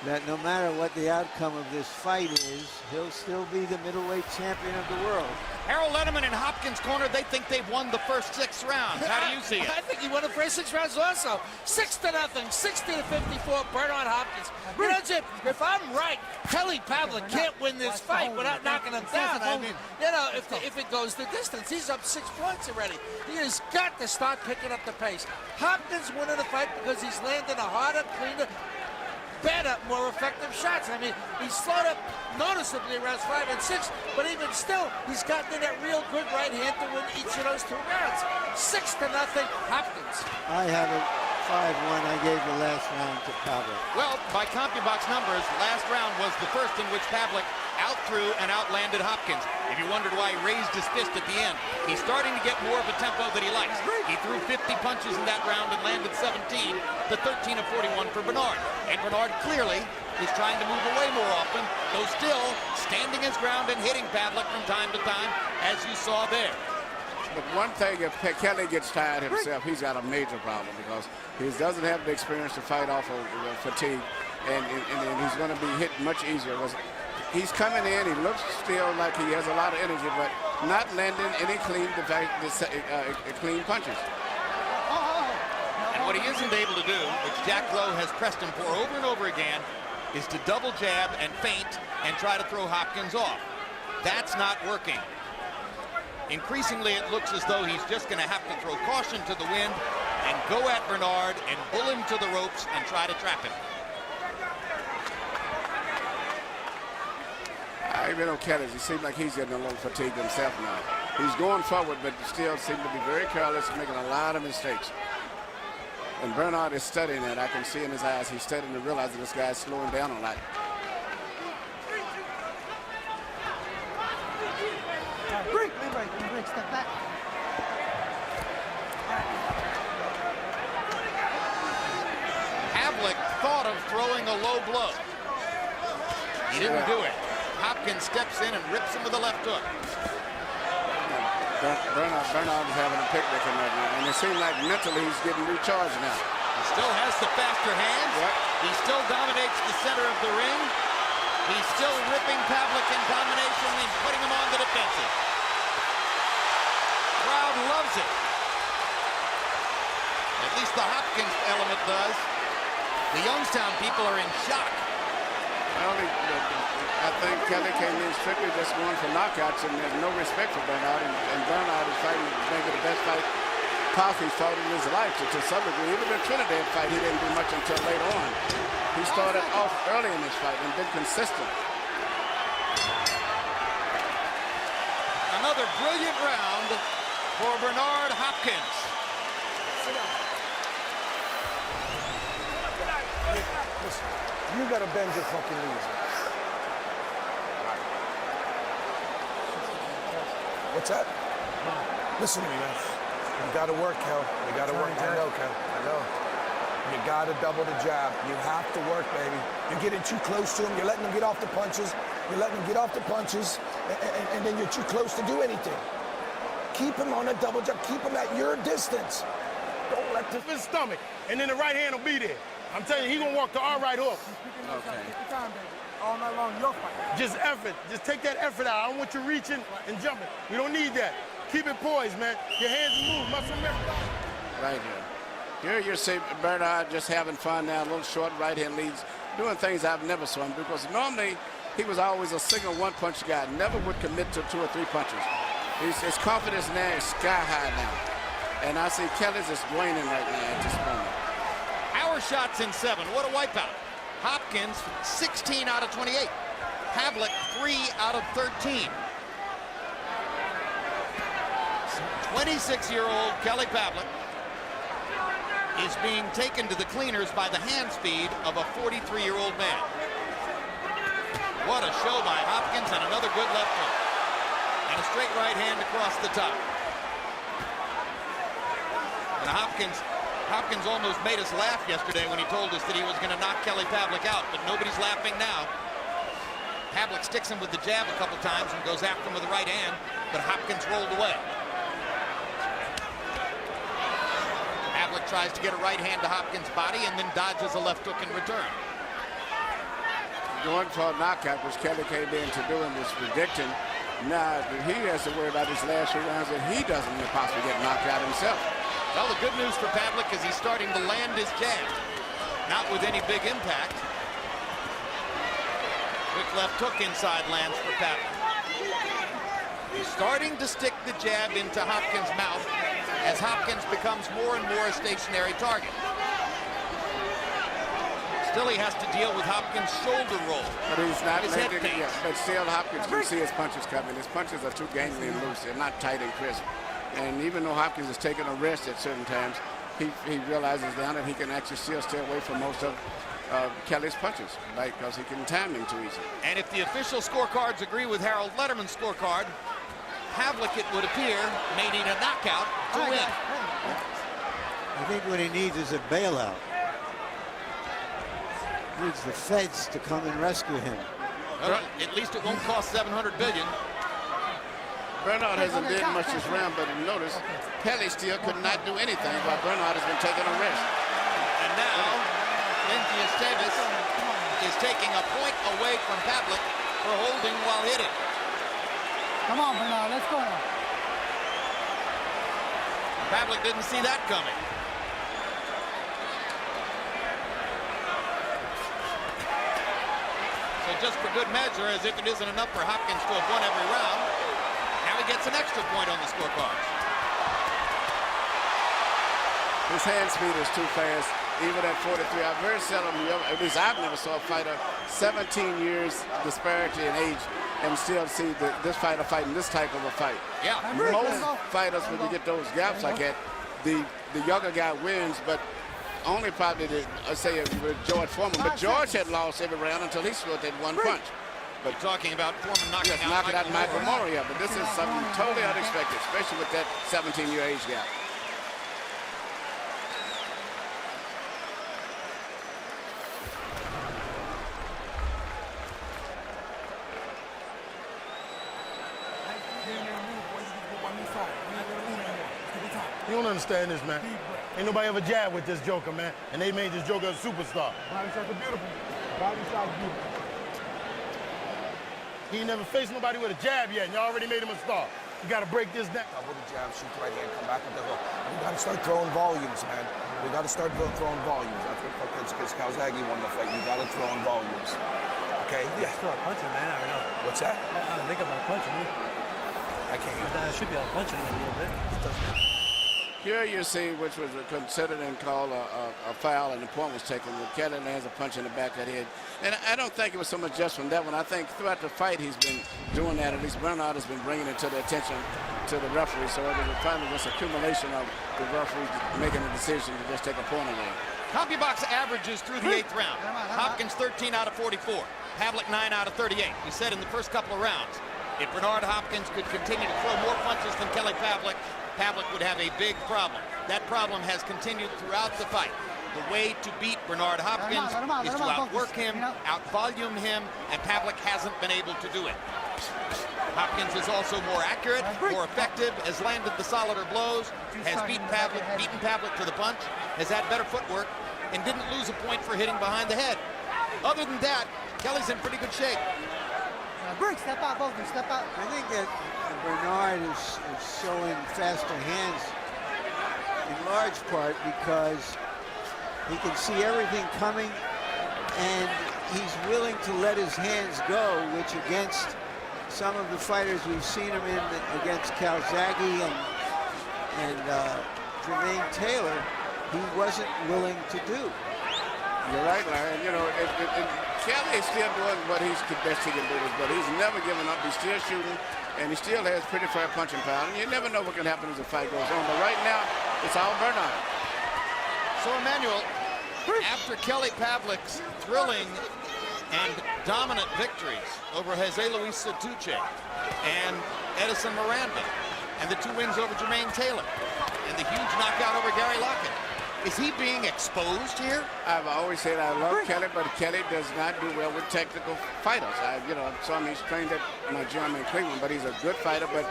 that no matter what the outcome of this fight is, he'll still be the middleweight champion of the world. Harold Letterman in Hopkins' corner, they think they've won the first 6 rounds. How do you see it? I think he won the first 6 rounds also. 6-0, 60-54, Bernard Hopkins. You know, Jim, if I'm right, Kelly Pavlik can't win this fight without knocking him down. I mean, you know, if it goes the distance, he's up 6 points already. He has got to start picking up the pace. Hopkins winning the fight because he's landing a harder, cleaner, better, more effective shots. I mean, he's slowed up noticeably rounds 5 and 6, but even still, he's gotten in that real good right hand to win each of those 2 rounds. 6-0, Hopkins. I have it 5-1. I gave the last round to Pavlik. Well, by CompuBox numbers, last round was the first in which Pavlik out-threw and outlanded Hopkins. If you wondered why he raised his fist at the end, he's starting to get more of a tempo that he likes. He threw 50 punches in that round and landed 17 to 13 of 41 for Bernard. And Bernard clearly is trying to move away more often, though still standing his ground and hitting Pavlik from time to time, as you saw there. But one thing, if Kelly gets tired himself, he's got a major problem because he doesn't have the experience to fight off of fatigue, and he's going to be hit much easier. He's coming in, he looks still like he has a lot of energy, but not landing any clean punches. And what he isn't able to do, which Jack Lowe has pressed him for over and over again, is to double jab and feint and try to throw Hopkins off. That's not working. Increasingly, it looks as though he's just going to have to throw caution to the wind and go at Bernard and bull him to the ropes and try to trap him. I even know Kelly, he seems like he's getting a little fatigued himself now. He's going forward, but still seems to be very careless, making a lot of mistakes. And Bernard is studying it. I can see in his eyes, he's studying to realize that this guy's slowing down a lot. Break, step back. Pavlik thought of throwing a low blow. He didn't do it. Hopkins steps in and rips him with a left hook. Bernard is having a picnic in there now, and it seems like mentally he's getting recharged now. He still has the faster hands. Yep. He still dominates the center of the ring. He's still ripping Pavlik in combination and putting him on the defensive. Crowd loves it. At least the Hopkins element does. The Youngstown people are in shock. Well, I think Kelly came in strictly just going for knockouts, and there's no respect for Bernard. And Bernard is fighting maybe the best fight he's fought in his life to some degree. Even the Trinidad fight, he didn't do much until later on. He started off early in this fight and been consistent. Another brilliant round for Bernard Hopkins. Listen, you gotta bend your fucking knees. What's that? Listen to me, man. You gotta work, Kel. You gotta work. I know, Kel. I know. You gotta double the jab. You have to work, baby. You're getting too close to him. You're letting him get off the punches. You're letting him get off the punches, and then you're too close to do anything. Keep him on a double jab. Keep him at your distance. Don't let this... His stomach, and then the right hand will be there. I'm telling you, he's gonna walk the all right hook. Okay. All night long, your fight. Just effort. Just take that effort out. I don't want you reaching and jumping. We don't need that. Keep it poised, man. Your hands move, muscle memory. Right here. Here you see Bernard just having fun now, a little short right-hand leads, doing things I've never saw him, because normally he was always a single one-punch guy, never would commit to 2 or 3 punches. His confidence now is sky high now. And I see Kelly's just waning right now at this moment. Power shots in 7. What a wipeout. Hopkins, 16 out of 28. Pavlik, 3 out of 13. 26-year-old Kelly Pavlik is being taken to the cleaners by the hand speed of a 43-year-old man. What a show by Hopkins, and another good left hook. And a straight right hand across the top. And Hopkins almost made us laugh yesterday when he told us that he was going to knock Kelly Pavlik out, but nobody's laughing now. Pavlik sticks him with the jab a couple times and goes after him with the right hand, but Hopkins rolled away. Pavlik tries to get a right hand to Hopkins' body and then dodges a left hook in return. Going for a knockout, which Kelly came in to do and was predicting. Now he has to worry about his last 3 rounds that he doesn't possibly get knocked out himself. Well, the good news for Pavlik is he's starting to land his jab. Not with any big impact. Quick left hook inside lands for Pavlik. He's starting to stick the jab into Hopkins' mouth as Hopkins becomes more and more a stationary target. Still, he has to deal with Hopkins' shoulder roll. But he's not his making head it. But still, Hopkins can see his punches coming. His punches are too gangly and loose. They're not tight and crisp. And even though Hopkins is taking a rest at certain times, he realizes now that he can actually still stay away from most of Kelly's punches, right? Because he can time him too easy. And if the official scorecards agree with Harold Letterman's scorecard, Pavlik, it would appear, may need a knockout to win. I think what he needs is a bailout. He needs the feds to come and rescue him. Well, at least it won't cost $700 billion. Bernard hasn't did much this round, but you notice Kelly still could not do anything while Bernard has been taking a rest. And now, Lindsay Esteves is taking a point away from Pavlik for holding while hitting. Come on, Bernard, let's go now. Pavlik didn't see that coming. So just for good measure, as if it isn't enough for Hopkins to have won every round, now he gets an extra point on the scorecards. His hand speed is too fast, even at 43. I've very seldom, at least I've never saw a fighter 17 years disparity in age and still see this fighter fighting this type of a fight. Yeah. Most fighters, when you get those gaps like that, the younger guy wins, but only probably, say, with George Foreman. But George had lost every round until he scored that one punch. But talking about Foreman knocking out Michael Moore, but this is something totally unexpected, especially with that 17-year age gap. You don't understand this, man. Ain't nobody ever jabbed with this Joker, man. And they made this Joker a superstar. Body shots are beautiful. Body shots beautiful. He ain't never faced nobody with a jab yet, and y'all already made him a star. You gotta break this down. With the jab, shoot right hand, come back with the hook. We gotta start throwing volumes, man. We gotta start throwing volumes. That's what Hopkins, Calzaghe won the fight. You gotta throw in volumes. Okay? Yeah. Start punching, man. I don't know. What's that? I don't think about punching. I can't. I should be able to punch him a little bit. Here you see, which was considered and called a foul, and the point was taken. Kelly lands a punch in the back of the head. And I don't think it was so much just from that one. I think throughout the fight he's been doing that. At least Bernard has been bringing it to the attention to the referee. So it was finally this accumulation of the referee making a decision to just take a point away. CompuBox averages through the 8th round. Hopkins 13 out of 44. Pavlik 9 out of 38. We said in the first couple of rounds, if Bernard Hopkins could continue to throw more punches than Kelly Pavlik, Pavlik would have a big problem. That problem has continued throughout the fight. The way to beat Bernard Hopkins is to outwork him, outvolume him, and Pavlik hasn't been able to do it. Hopkins is also more accurate, more effective, has landed the solider blows, has beaten Pavlik to the punch, has had better footwork, and didn't lose a point for hitting behind the head. Other than that, Kelly's in pretty good shape. Break, step out, both of you, step out. I think that Bernard is showing faster hands in large part because he can see everything coming and he's willing to let his hands go, which against some of the fighters we've seen him in against Calzaghe and Jermaine Taylor, he wasn't willing to do. You're right, Larry. And, you know, Kelly is still doing what he's the best he can do, but he's never given up. He's still shooting, and he still has pretty fair punching power. And you never know what can happen as the fight goes on. But right now, it's all Bernard. So, Emmanuel, after Kelly Pavlik's thrilling and dominant victories over Jose Luis Santucci and Edison Miranda, and the 2 wins over Jermaine Taylor, and the huge knockout over Gary Lockett, is he being exposed here? I've always said I love Kelly, but Kelly does not do well with technical fighters. You know, some he's trained at my gym in Cleveland, but he's a good fighter. But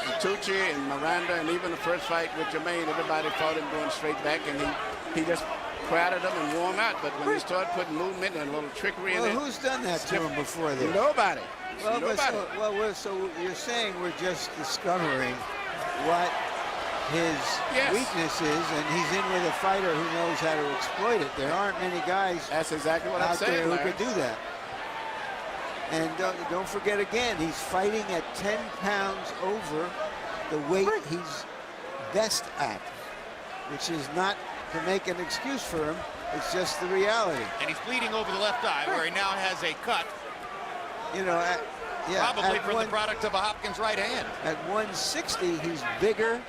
Santucci and Miranda, and even the first fight with Jermaine, everybody fought him going straight back, and he just crowded them and wore them out. But when he started putting movement and a little trickery in it, who's done that to him before this? Nobody. Well, Nobody. so you're saying we're just discovering what his weakness is, and he's in with a fighter who knows how to exploit it. There aren't many guys That's exactly what I'm out saying, there who Larry. could do that. And don't forget again, he's fighting at 10 pounds over the weight he's best at, which is not to make an excuse for him. It's just the reality. And he's bleeding over the left eye, where he now has a cut. You know, probably from the product of a Hopkins right hand. At 160, he's bigger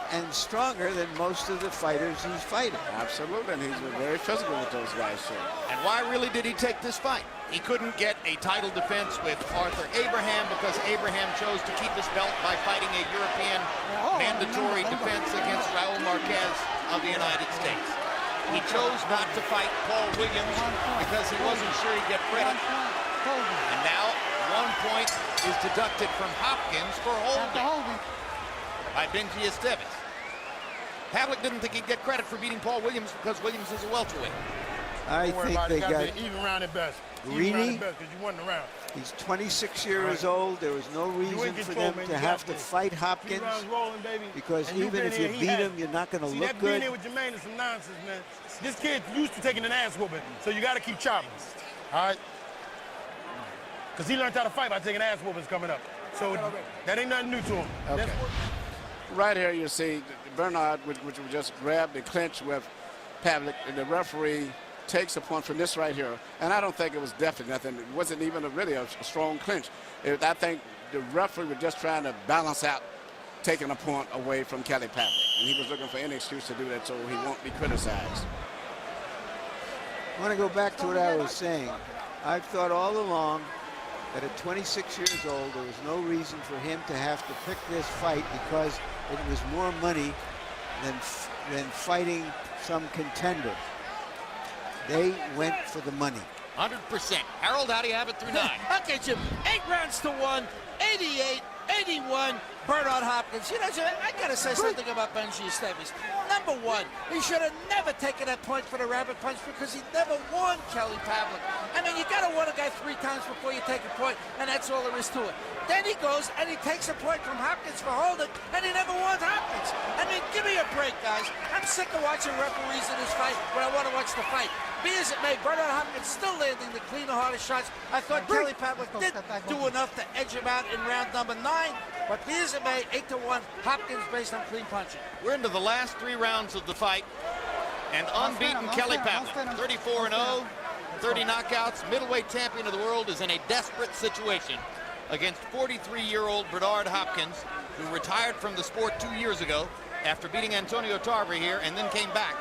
and stronger than most of the fighters he's fighting. Absolutely, and he's been very physical with those guys, too. And why really did he take this fight? He couldn't get a title defense with Arthur Abraham because Abraham chose to keep his belt by fighting a European mandatory defense against Raul Marquez of the United States. He chose not to fight Paul Williams because he wasn't sure he'd get credit. And now 1 point is deducted from Hopkins for holding by Benji Esteves. Pavlik didn't think he'd get credit for beating Paul Williams because Williams is a welterweight. I think they got even round at best. greedy. Because you won the round. He's 26 years old. There was no reason for them to have to fight Hopkins because even if you beat him, you're not going to look that good. being here with Jermaine is some nonsense, man. This kid's used to taking an ass whooping, so you got to keep chopping. All right? Because he learned how to fight by taking ass whoopings coming up. So that ain't nothing new to him. Okay. Right here you see Bernard, which just grabbed the clinch with Pavlik, and the referee takes a point from this right here. And I don't think it was definitely nothing. It wasn't even really a strong clinch. I think the referee was just trying to balance out taking a point away from Kelly Pavlik. And he was looking for any excuse to do that so he won't be criticized. I want to go back to what I was saying. I've thought all along that at 26 years old, there was no reason for him to have to pick this fight because it was more money than fighting some contender. They went for the money. 100%. Harold, how do you have it through 9? Look at you. 8 rounds to 1, 88 81, Bernard Hopkins. You know, I got to say something about Benji Esteves. Number one, he should have never taken that point for the rabbit punch because he never won Kelly Pavlik. I mean, you got to win a guy 3 times before you take a point, and that's all there is to it. Then he goes and he takes a point from Hopkins for holding, and he never won Hopkins. I mean, give me a break, guys. I'm sick of watching referees in this fight when I want to watch the fight. Be as it may, Bernard Hopkins still landing the cleaner, harder shots. I thought Kelly Pavlik did do enough to edge him out in round number 9, but be as it may, 8-1, Hopkins based on clean punching. We're into the last 3 rounds of the fight, and unbeaten Kelly Pavlik, 34-0, 30 knockouts, middleweight champion of the world, is in a desperate situation against 43-year-old Bernard Hopkins, who retired from the sport 2 years ago after beating Antonio Tarver here and then came back,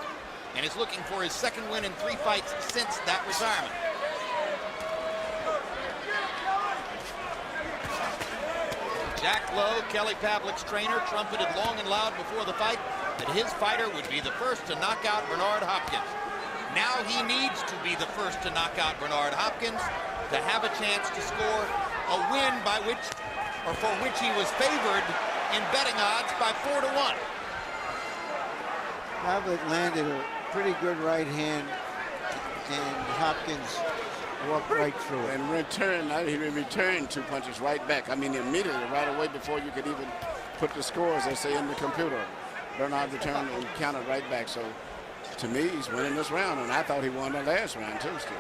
and is looking for his 2nd win in 3 fights since that retirement. Jack Lowe, Kelly Pavlik's trainer, trumpeted long and loud before the fight that his fighter would be the first to knock out Bernard Hopkins. Now he needs to be the first to knock out Bernard Hopkins to have a chance to score a win by which, or for which he was favored in betting odds by 4-1. Pavlik landed a pretty good right hand, and Hopkins walked right through it. And he returned 2 punches right back. I mean, immediately, right away before you could even put the scores, they say, in the computer. Bernard returned and counted right back. So, to me, he's winning this round, and I thought he won the last round, too, still.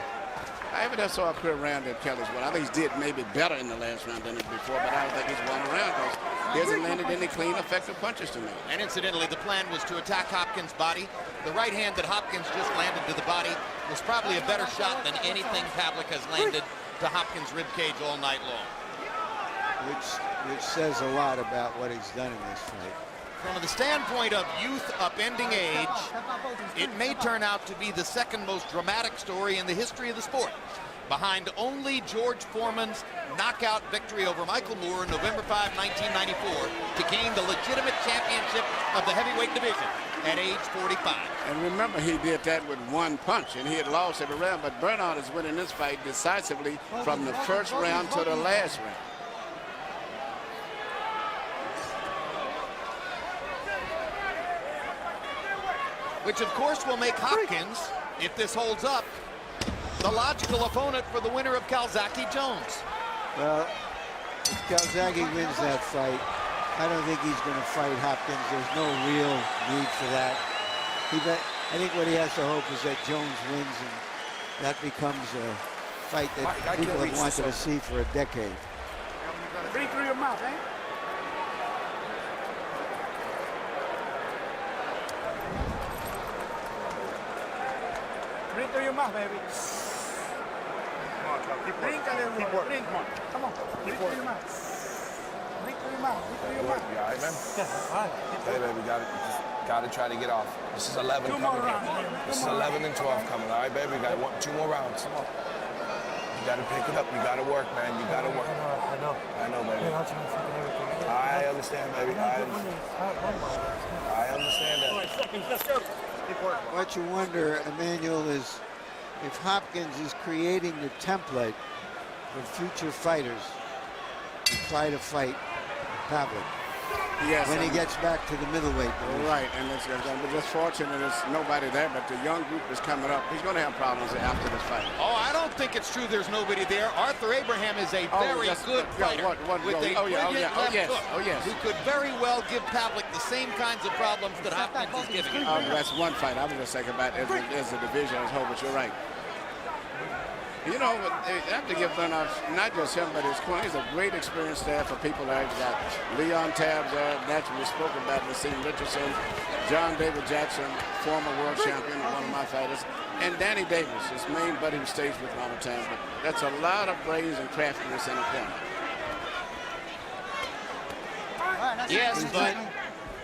I ever saw a clear round that Kelly's won. I think he did maybe better in the last round than before, but I don't think he's won a round because he hasn't landed any clean, effective punches to me. And incidentally, the plan was to attack Hopkins' body. The right hand that Hopkins just landed to the body was probably a better shot than anything Pavlik has landed to Hopkins' ribcage all night long. Which says a lot about what he's done in this fight. From the standpoint of youth upending age, it may turn out to be the 2nd most dramatic story in the history of the sport, behind only George Foreman's knockout victory over Michael Moore on November 5, 1994, to gain the legitimate championship of the heavyweight division at age 45. And remember, he did that with 1 punch, and he had lost every round, but Bernard is winning this fight decisively from the 1st round to the last round. Which, of course, will make Hopkins, if this holds up, the logical opponent for the winner of Calzaghe-Jones. Well, if Calzaghe wins that fight, I don't think he's going to fight Hopkins. There's no real need for that. I think what he has to hope is that Jones wins, and that becomes a fight that people have wanted to see for a decade. Breathe through your mouth, eh? Breathe through your mouth, baby. Come on, Charles. Keep working. Keep working. Come on. Come on. Keep working. Breathe through your mouth. Breathe through your mouth. You all right, man? Yeah, all right. Hey, baby, got to try to get off. This is 11 2 coming. more rounds, baby. This is 11 and 12 coming. All right, baby, we got 2 more rounds. Come on. You got to pick it up. You got to work, man. You got to work. I know, baby. I'm trying to think of everything. I understand, baby. I understand that. 2 seconds. Let's go. What you wonder, Emmanuel, is if Hopkins is creating the template for future fighters to try to fight Pavlik. Yes, when he gets back to the middleweight division. Right, and it's just fortunate there's nobody there, but the young group is coming up. He's going to have problems after this fight. Oh, I don't think it's true there's nobody there. Arthur Abraham is a very good fighter with a brilliant left hook who could very well give Pavlik the same kinds of problems that Hopkins is giving him. That's one fight. I was just thinking about as a division as a whole, but you're right. You know, they have to give Bernard, not just him, but his corner. He's a great experience there for people there. He's got Leon Tabbs there, naturally spoken about, Nassim Richardson, John David Jackson, former world champion, one of my fighters, and Danny Davis, his main buddy who stays with him all the time. But that's a lot of brains and craftiness in the corner. Yes, but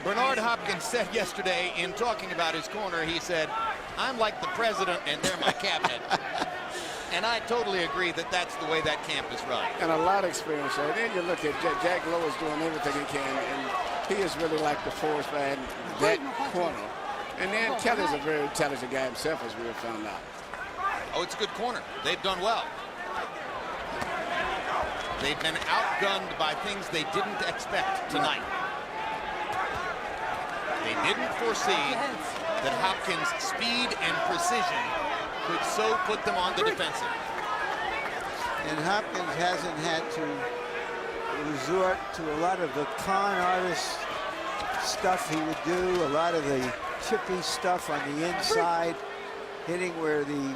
Bernard Hopkins said yesterday in talking about his corner, he said, I'm like the president and they're my cabinet. And I totally agree that that's the way that camp is run. And a lot of experience there. Then you look at Jack Lowe is doing everything he can, and he is really like the force man, that corner. And then Kelly's a very intelligent guy himself, as we have found out. Oh, it's a good corner. They've done well. They've been outgunned by things they didn't expect tonight. They didn't foresee that Hopkins' speed and precision could so put them on the defensive. And Hopkins hasn't had to resort to a lot of the con artist stuff he would do, a lot of the chippy stuff on the inside, hitting where the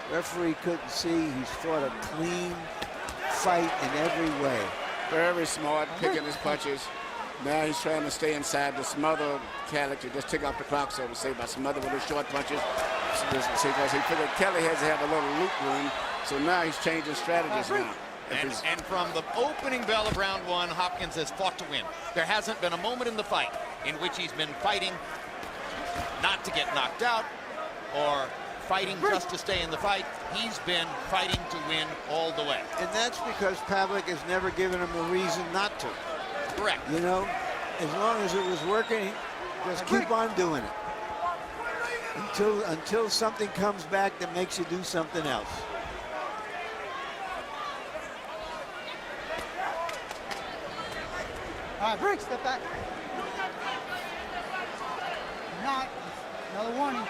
referee couldn't see. He's fought a clean fight in every way. Very smart, picking his punches. Now he's trying to stay inside the smother character, just take off the clock, so to say, by smother with his short punches. Because he figured Kelly has to have a little loop room, so now he's changing strategies now. And from the opening bell of round one, Hopkins has fought to win. There hasn't been a moment in the fight in which he's been fighting not to get knocked out or fighting just to stay in the fight. He's been fighting to win all the way. And that's because Pavlik has never given him a reason not to. Correct. You know, as long as it was working, just keep on doing it. Until something comes back that makes you do something else. All right, break, step back. Not. Another warning.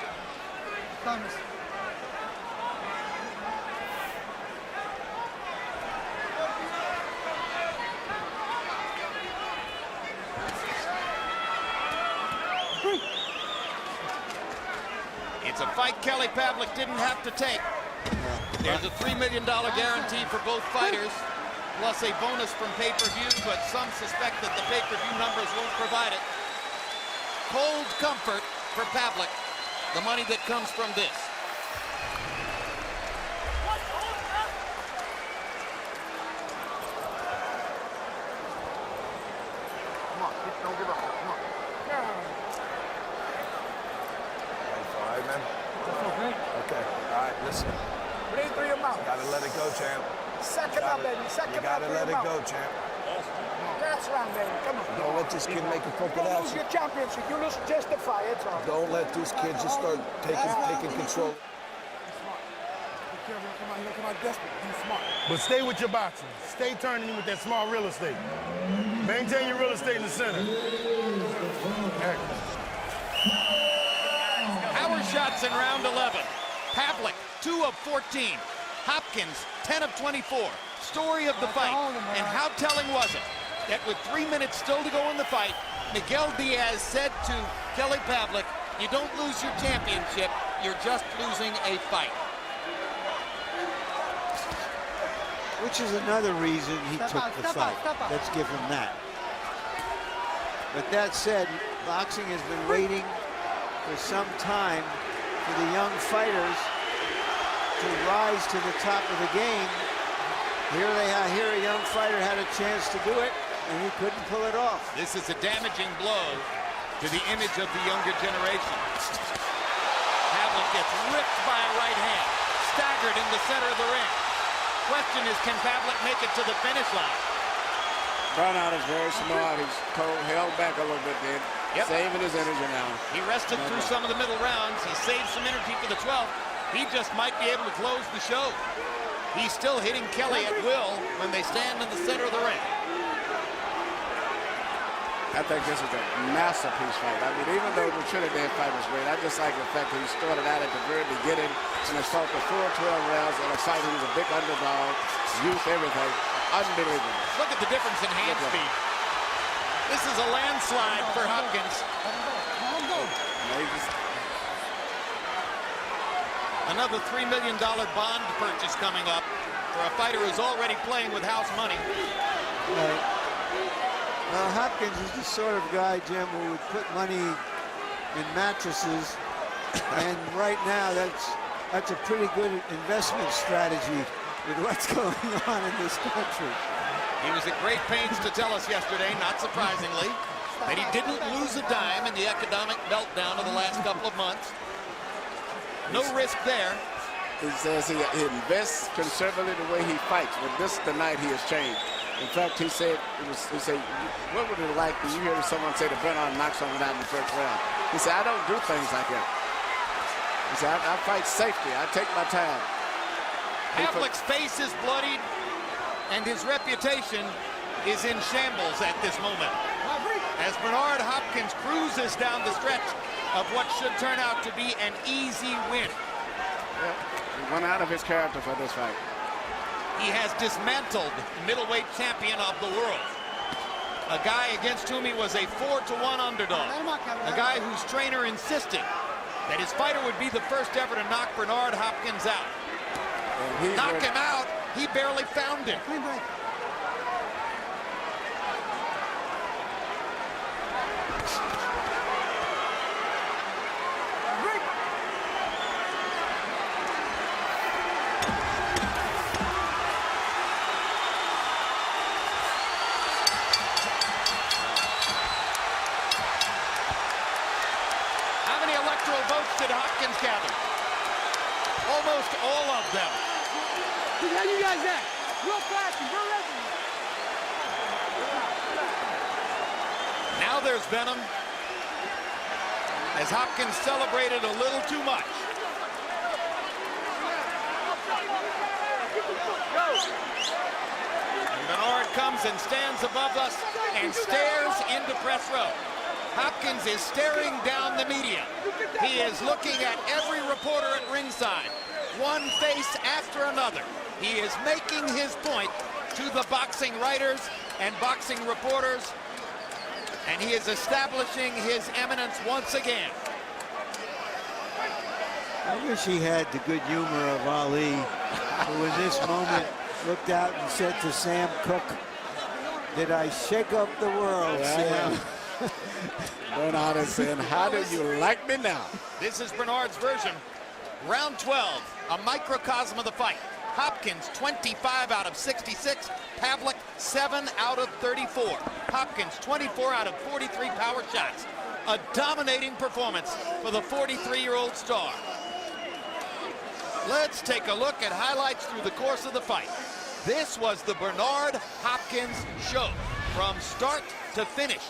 Comes. It's a fight Kelly Pavlik didn't have to take. There's a $3 million guarantee for both fighters, plus a bonus from pay-per-view, but some suspect that the pay-per-view numbers won't provide it. Cold comfort for Pavlik, the money that comes from this. Come on, don't give up. Come on. All right, man. Okay. All right, listen. Breathe through your mouth. Gotta let it go, champ. Suck it up, baby. Suck You it up gotta through let your it go, mouth. champ. That's right, baby. Come on. Don't let this kid make a crooked You don't lose action. your championship. You lose justify. It's all. Don't let these kids just start taking control. Come on, look at my desperate. He's smart. But stay with your boxing. Stay turning with that small real estate. Maintain your real estate in the center. Power shots in round 11. Pavlik, 2 of 14. Hopkins, 10 of 24. Story of the fight. And how telling was it that with 3 minutes still to go in the fight, Miguel Diaz said to Kelly Pavlik, you don't lose your championship, you're just losing a fight. Which is another reason he took the fight. Let's give him that. But that said, boxing has been waiting for some time for the young fighters to rise to the top of the game. Here they are. Here a young fighter had a chance to do it, and he couldn't pull it off. This is a damaging blow to the image of the younger generation. Pavlik gets ripped by a right hand, staggered in the center of the ring. Question is, can Pavlik make it to the finish line? Bernard is very smart. He's held back a little bit then. Yep. Saving his energy now. He rested through some of the middle rounds. He saved some energy for the 12th. He just might be able to close the show. He's still hitting Kelly at will when they stand in the center of the ring. I think this is a masterpiece fight. I mean, even though the Trinidad fight was great, I just like the fact that he started out at the very beginning and has fought the full 12 rounds in a fight. He was a big underdog, youth, everything. Unbelievable. Look at the difference in hand speed. This is a landslide for Hopkins. Another $3 million bond purchase coming up for a fighter who's already playing with house money. Right. Well, Hopkins is the sort of guy, Jim, who would put money in mattresses, and right now that's a pretty good investment strategy with what's going on in this country. He was at great pains to tell us yesterday, not surprisingly, that he didn't lose a dime in the economic meltdown of the last couple of months. No risk there. He says he invests conservatively the way he fights, but this tonight he has changed. In fact, he said, what would it like when you hear someone say that Bernard knocks someone out in the first round? He said, I don't do things like that. He said, I fight safety. I take my time. Pavlik's face is bloodied. and his reputation is in shambles at this moment. As Bernard Hopkins cruises down the stretch of what should turn out to be an easy win. Yeah, he went out of his character for this fight. He has dismantled middleweight champion of the world. A guy against whom he was a 4-1 underdog. A guy whose trainer insisted that his fighter would be the first ever to knock Bernard Hopkins out. Knock him out, he barely found him. Votes did Hopkins gather? Almost all of them. How you guys at? Real fast, real ready. Now there's venom, as Hopkins celebrated a little too much. And Bernard comes and stands above us and stares into press row. Hopkins is staring down the media. He is looking at every reporter at ringside, one face after another. He is making his point to the boxing writers and boxing reporters, and he is establishing his eminence once again. I wish he had the good humor of Ali, who in this moment looked out and said to Sam Cooke, "Did I shake up the world, Sam?" Bernard is saying, "How do you like me now?" This is Bernard's version. Round 12, a microcosm of the fight. Hopkins 25 out of 66, Pavlik 7 out of 34. Hopkins 24 out of 43 power shots. A dominating performance for the 43-year-old star. Let's take a look at highlights through the course of the fight. This was the Bernard Hopkins show from start to finish.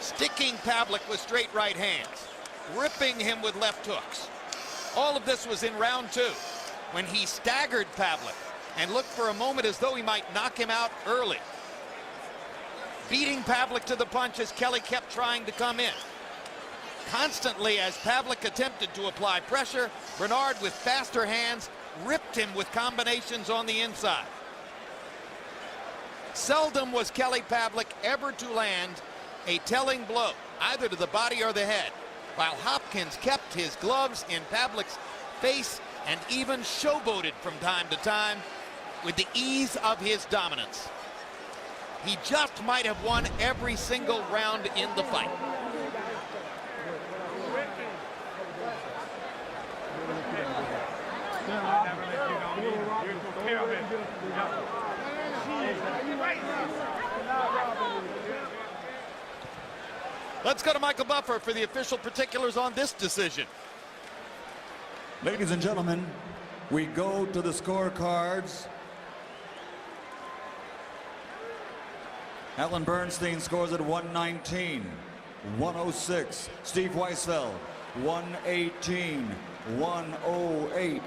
Sticking Pavlik with straight right hands, ripping him with left hooks. All of this was in round 2, when he staggered Pavlik and looked for a moment as though he might knock him out early. Beating Pavlik to the punch as Kelly kept trying to come in. Constantly, as Pavlik attempted to apply pressure, Bernard with faster hands ripped him with combinations on the inside. Seldom was Kelly Pavlik ever to land a telling blow, either to the body or the head, while Hopkins kept his gloves in Pavlik's face and even showboated from time to time with the ease of his dominance. He just might have won every single round in the fight. Let's go to Michael Buffer for the official particulars on this decision. Ladies and gentlemen, we go to the scorecards. Alan Bernstein scores at 119, 106. Steve Weisfeld, 118, 108.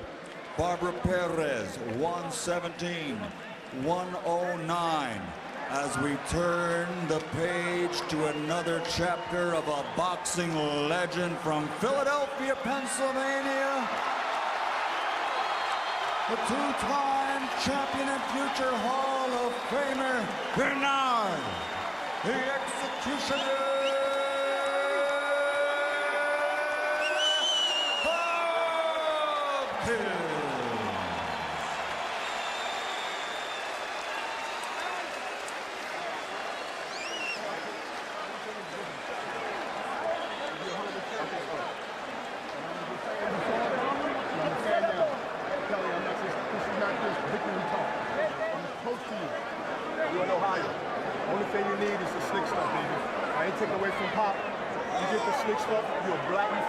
Barbara Perez, 117, 109. As we turn the page to another chapter of a boxing legend from Philadelphia, Pennsylvania, the two-time champion and future Hall of Famer, Bernard, the Executioner Hopkins. Only thing you need is the slick stuff, baby. I ain't taking away from Pop. You get the slick stuff, you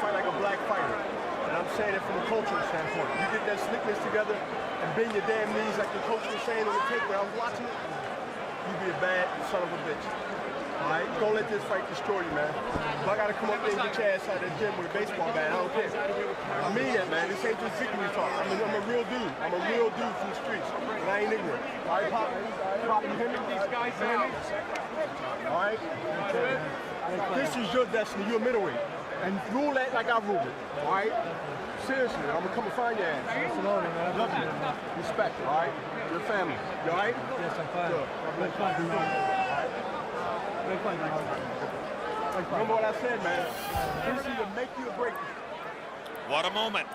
fight like a black fighter. And I'm saying it from a cultural standpoint. You get that slickness together and bend your damn knees like the coach was saying on the tape when I was watching it, you be a bad son of a bitch. All right, don't let this fight destroy you, man. If I gotta come up there and get your ass out of the gym with a baseball bat, I don't care. I mean that, man. This ain't just victory talk. I'm a real dude. I'm a real dude from the streets, and I ain't ignorant. All right, Pop, you hear me? These guys out. All right? This is your destiny. You're a middleweight. And rule that like I rule it. All right? Seriously, I'm gonna come and find your ass. Absolutely, man. Love you. Respect it, all right? Your family. You all right? Yes, I'm fine. Good. Good fight, Remember what I said, man. This either make you or break you. What a moment.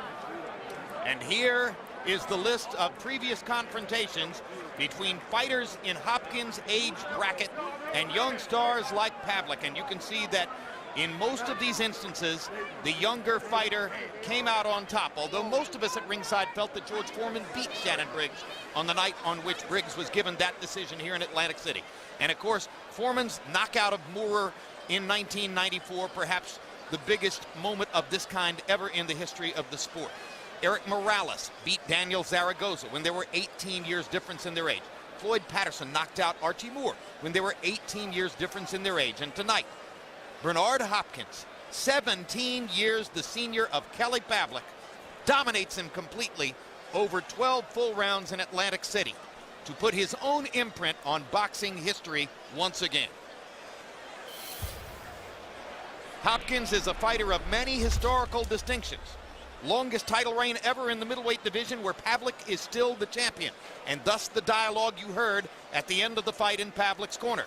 And here is the list of previous confrontations between fighters in Hopkins' age bracket and young stars like Pavlik. And you can see that in most of these instances, the younger fighter came out on top, although most of us at ringside felt that George Foreman beat Shannon Briggs on the night on which Briggs was given that decision here in Atlantic City. And of course, Foreman's knockout of Moorer in 1994, perhaps the biggest moment of this kind ever in the history of the sport. Eric Morales beat Daniel Zaragoza when there were 18 years difference in their age. Floyd Patterson knocked out Archie Moore when there were 18 years difference in their age. And tonight, Bernard Hopkins, 17 years the senior of Kelly Pavlik, dominates him completely over 12 full rounds in Atlantic City to put his own imprint on boxing history once again. Hopkins is a fighter of many historical distinctions. Longest title reign ever in the middleweight division, where Pavlik is still the champion, and thus the dialogue you heard at the end of the fight in Pavlik's corner.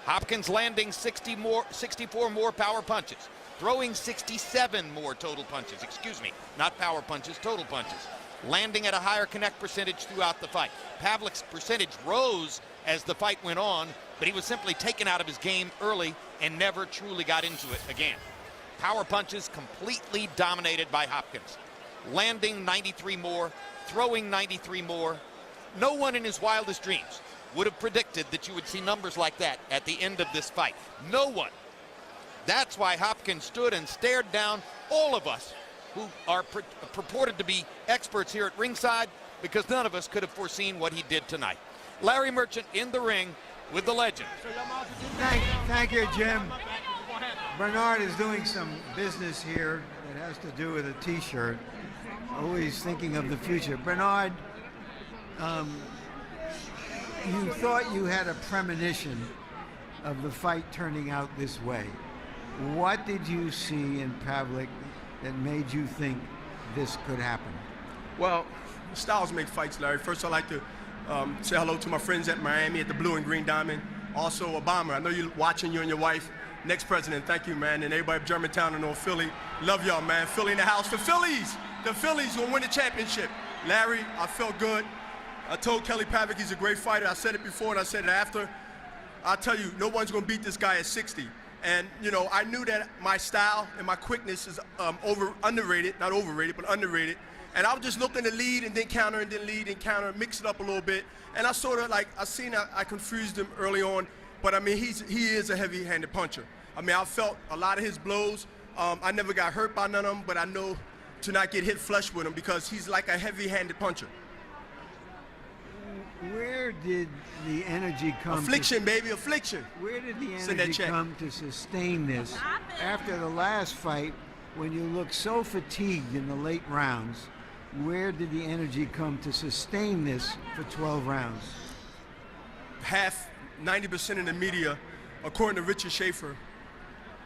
Hopkins landing 64 more power punches, throwing 67 more total punches, excuse me, not power punches, total punches, landing at a higher connect percentage throughout the fight. Pavlik's percentage rose as the fight went on, but he was simply taken out of his game early and never truly got into it again. Power punches completely dominated by Hopkins, landing 93 more, throwing 93 more. No one in his wildest dreams would have predicted that you would see numbers like that at the end of this fight. No one. That's why Hopkins stood and stared down all of us who are purported to be experts here at ringside, because none of us could have foreseen what he did tonight. Larry Merchant in the ring with the legend. Thank you, Jim. Bernard is doing some business here that has to do with a T-shirt. Always thinking of the future. Bernard, you thought you had a premonition of the fight turning out this way. What did you see in Pavlik that made you think this could happen? Well, styles make fights, Larry. First, I'd like to say hello to my friends at Miami at the Blue and Green Diamond. Also, Obama, I know you're watching, you and your wife. Next president, thank you, man. And everybody at Germantown and North Philly, love y'all, man. Philly in the house. The Phillies will win the championship. Larry, I felt good. I told Kelly Pavlik he's a great fighter. I said it before and I said it after. I'll tell you, no one's going to beat this guy at 60. And, you know, I knew that my style and my quickness is underrated, not overrated, but underrated. And I was just looking to lead and then counter and then lead and counter, mix it up a little bit. And I sort of I confused him early on. But I mean, he is a heavy-handed puncher. I mean, I felt a lot of his blows. I never got hurt by none of them, but I know to not get hit flush with him because he's like a heavy-handed puncher. Where did the energy come? Affliction, baby, affliction. Where did the energy come to sustain this after the last fight, when you looked so fatigued in the late rounds? Where did the energy come to sustain this for 12 rounds? 90% of the media, according to Richard Schaefer,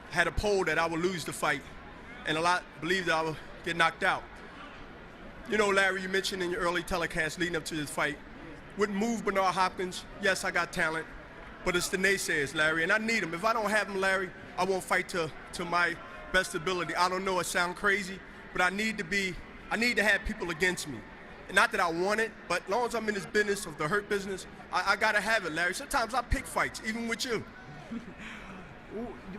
had a poll that I would lose the fight, and a lot believed that I would get knocked out. You know, Larry, you mentioned in your early telecast leading up to this fight, wouldn't move Bernard Hopkins. Yes, I got talent, but it's the naysayers, Larry, and I need them. If I don't have them, Larry, I won't fight to my best ability. I don't know, it sounds crazy, but I need to have people against me. Not that I want it, but as long as I'm in this business of the hurt business, I gotta have it, Larry. Sometimes I pick fights, even with you.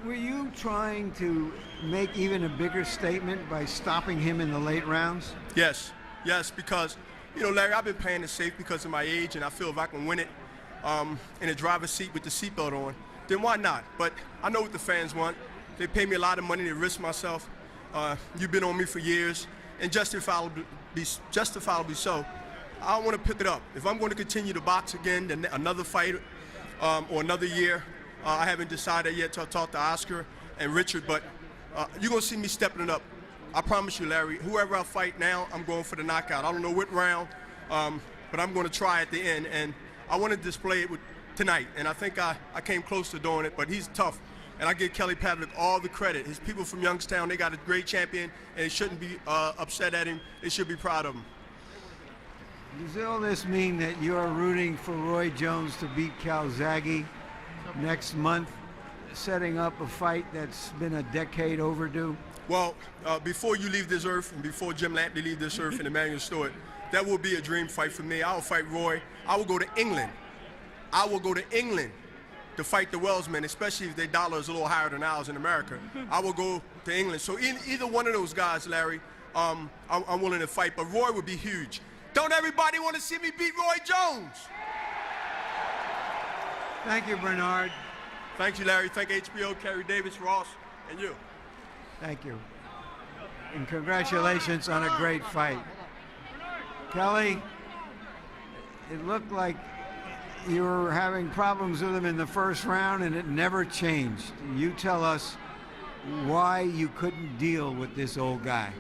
Were you trying to make even a bigger statement by stopping him in the late rounds? Yes, because, you know, Larry, I've been playing it safe because of my age, and I feel if I can win it in a driver's seat with the seatbelt on, then why not? But I know what the fans want. They pay me a lot of money to risk myself. You've been on me for years, and justifiably so. I want to pick it up. If I'm going to continue to box again, then another fight or another year, I haven't decided yet to talk to Oscar and Richard, but you're going to see me stepping it up. I promise you, Larry, whoever I fight now, I'm going for the knockout. I don't know what round, but I'm going to try at the end, and I want to display it tonight, and I think I came close to doing it, but he's tough, and I give Kelly Pavlik all the credit. His people from Youngstown, they got a great champion, and they shouldn't be upset at him. They should be proud of him. Does all this mean that you're rooting for Roy Jones to beat Calzaghe next month, setting up a fight that's been a decade overdue? Well, before you leave this earth and before Jim Lampley leave this earth and Emmanuel Stewart, that will be a dream fight for me. I'll fight Roy. I will go to England. I will go to England to fight the Welshmen, especially if their dollar is a little higher than ours in America. I will go to England. So either one of those guys, Larry, I'm willing to fight. But Roy would be huge. Don't everybody want to see me beat Roy Jones? Thank you, Bernard. Thank you, Larry. Thank HBO, Kerry Davis, Ross, and you. Thank you. And congratulations on a great fight. Kelly, it looked like you were having problems with him in the first round, and it never changed. You tell us why you couldn't deal with this old guy.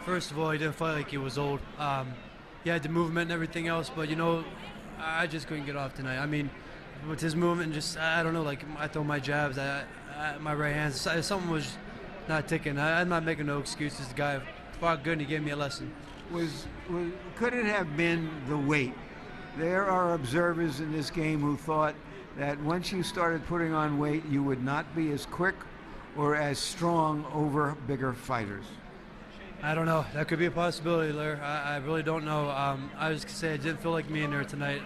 First of all, he didn't fight like he was old. He had the movement and everything else, but, you know, I just couldn't get off tonight. I mean, with his movement, just, I don't know, like, I throw my jabs, my right hands, something was not ticking. I'm not making no excuses. The guy fought good, and he gave me a lesson. Could it have been the weight? There are observers in this game who thought that once you started putting on weight, you would not be as quick or as strong over bigger fighters. I don't know. That could be a possibility, Larry. I really don't know. I was gonna say I didn't feel like me in there tonight.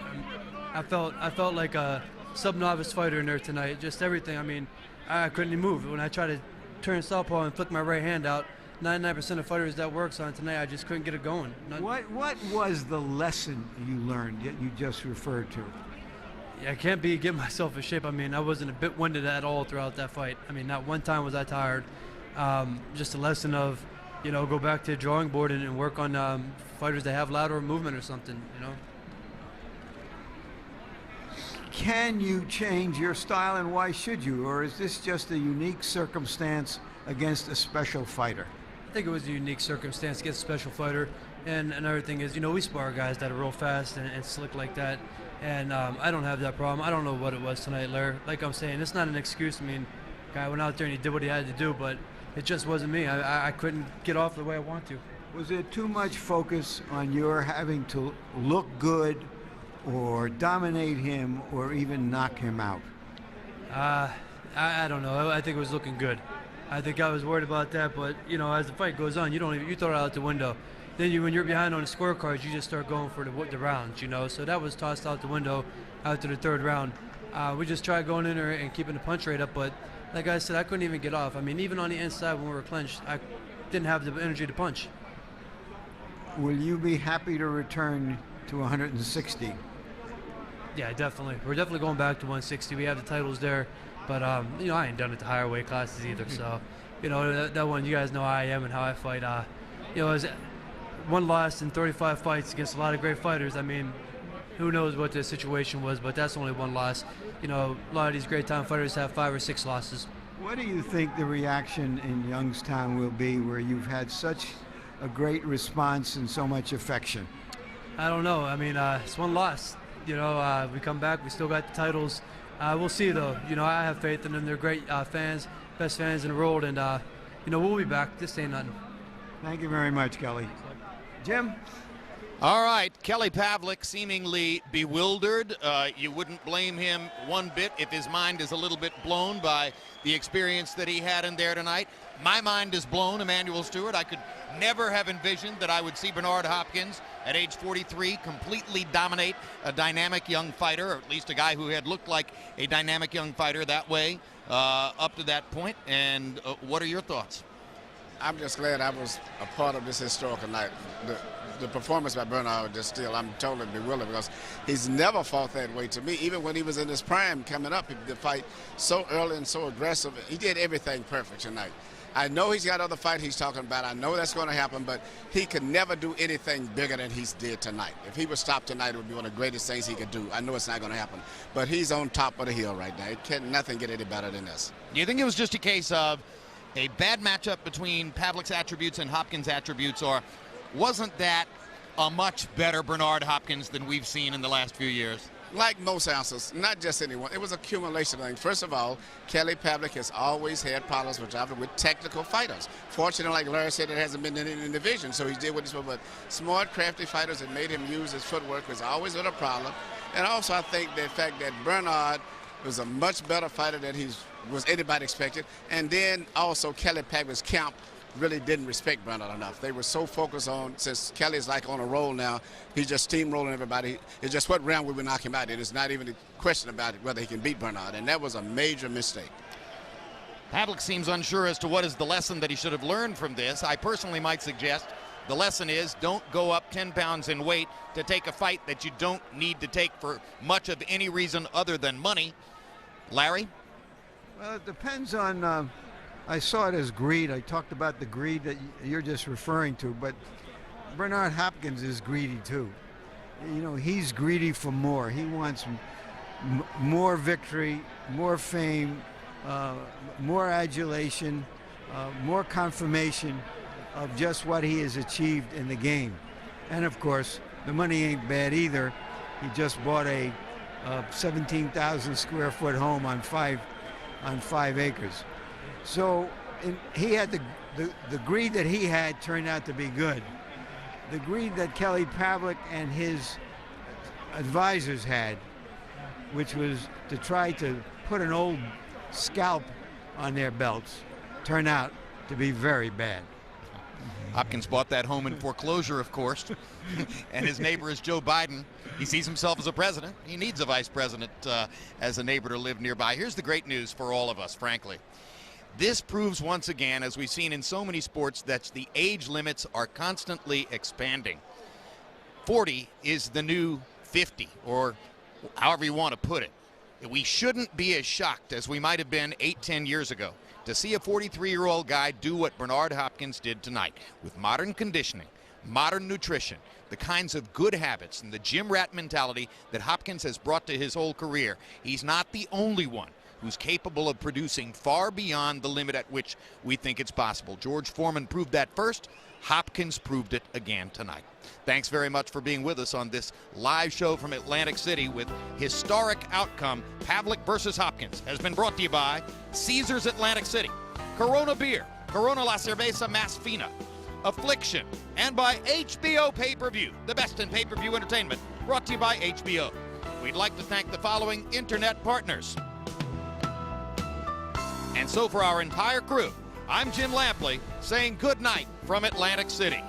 I felt like a sub-novice fighter in there tonight. Just everything. I mean, I couldn't even move. When I tried to turn southpaw and flick my right hand out, 99% of fighters that works on tonight, I just couldn't get it going. What was the lesson you learned that you just referred to? Yeah, I can't get myself in shape. I mean, I wasn't a bit winded at all throughout that fight. I mean, not one time was I tired. Just a lesson of, you know, go back to the drawing board and work on fighters that have lateral movement or something, you know. Can you change your style, and why should you? Or is this just a unique circumstance against a special fighter? I think it was a unique circumstance against a special fighter. And another thing is, you know, we spar guys that are real fast and slick like that. And I don't have that problem. I don't know what it was tonight, Larry. Like I'm saying, it's not an excuse. I mean, guy went out there and he did what he had to do, but it just wasn't me. I couldn't get off the way I want to. Was there too much focus on your having to look good or dominate him or even knock him out? I don't know. I think it was looking good. I think I was worried about that, but, you know, as the fight goes on, you throw it out the window. Then when you're behind on the scorecards, you just start going for the rounds, you know. So that was tossed out the window after the third round. We just tried going in there and keeping the punch rate up, but like I said, I couldn't even get off. I mean, even on the inside when we were clenched, I didn't have the energy to punch. Will you be happy to return to 160? Yeah, definitely. We're definitely going back to 160. We have the titles there, but you know, I ain't done it to higher weight classes either. So, you know, that one, you guys know how I am and how I fight. You know, it was one loss in 35 fights against a lot of great fighters. I mean, who knows what the situation was, but that's only one loss. You know, a lot of these great time fighters have 5 or 6 losses. What do you think the reaction in Youngstown will be, where you've had such a great response and so much affection? I don't know. I mean, it's one loss. You know, we come back, we still got the titles. We'll see, though. You know, I have faith in them. They're great fans, best fans in the world, and, you know, we'll be back. This ain't nothing. Thank you very much, Kelly. Jim? All right, Kelly Pavlik seemingly bewildered. You wouldn't blame him one bit if his mind is a little bit blown by the experience that he had in there tonight. My mind is blown, Emmanuel Stewart. I could never have envisioned that I would see Bernard Hopkins at age 43 completely dominate a dynamic young fighter, or at least a guy who had looked like a dynamic young fighter that way up to that point. And what are your thoughts? I'm just glad I was a part of this historical night. The performance by Bernard just still, I'm totally bewildered because he's never fought that way to me. Even when he was in his prime coming up, the fight so early and so aggressive, he did everything perfect tonight. I know he's got other fight he's talking about. I know that's going to happen, but he could never do anything bigger than he's did tonight. If he was stopped tonight, it would be one of the greatest things he could do. I know it's not going to happen, but he's on top of the hill right now. It can't nothing get any better than this. Do you think it was just a case of a bad matchup between Pavlik's attributes and Hopkins' attributes, or wasn't that a much better Bernard Hopkins than we've seen in the last few years? Like most answers, not just anyone. It was accumulation of things. First of all, Kelly Pavlik has always had problems with technical fighters. Fortunately, like Larry said, it hasn't been in the division, so he did what he's supposed to. But smart, crafty fighters that made him use his footwork was always been a problem. And also, I think the fact that Bernard was a much better fighter than was anybody expected. And then also Kelly Pavlik's camp really didn't respect Bernard enough. They were so focused on, since Kelly's like on a roll now, he's just steamrolling everybody. It's just what round we would knock him out in. It's not even a question about it, whether he can beat Bernard, and that was a major mistake. Pavlik seems unsure as to what is the lesson that he should have learned from this. I personally might suggest the lesson is don't go up 10 pounds in weight to take a fight that you don't need to take for much of any reason other than money. Larry? Well, it depends on I saw it as greed. I talked about the greed that you're just referring to, but Bernard Hopkins is greedy too. You know, he's greedy for more. He wants more victory, more fame, more adulation, more confirmation of just what he has achieved in the game. And of course, the money ain't bad either. He just bought a 17,000 square foot home on 5 acres. So he had the greed that he had turned out to be good. The greed that Kelly Pavlik and his advisors had, which was to try to put an old scalp on their belts, turned out to be very bad. Hopkins bought that home in foreclosure, of course, and his neighbor is Joe Biden. He sees himself as a president. He needs a vice president as a neighbor to live nearby. Here's the great news for all of us, frankly. This proves once again, as we've seen in so many sports, that the age limits are constantly expanding. 40 is the new 50, or however you want to put it. We shouldn't be as shocked as we might have been 8-10 years ago to see a 43-year-old guy do what Bernard Hopkins did tonight with modern conditioning, modern nutrition, the kinds of good habits and the gym rat mentality that Hopkins has brought to his whole career. He's not the only one who's capable of producing far beyond the limit at which we think it's possible. George Foreman proved that first. Hopkins proved it again tonight. Thanks very much for being with us on this live show from Atlantic City with historic outcome. Pavlik versus Hopkins has been brought to you by Caesars Atlantic City, Corona Beer, Corona La Cerveza Más Fina, Affliction, and by HBO Pay-Per-View, the best in pay-per-view entertainment, brought to you by HBO. We'd like to thank the following internet partners. And so for our entire crew, I'm Jim Lampley saying good night from Atlantic City.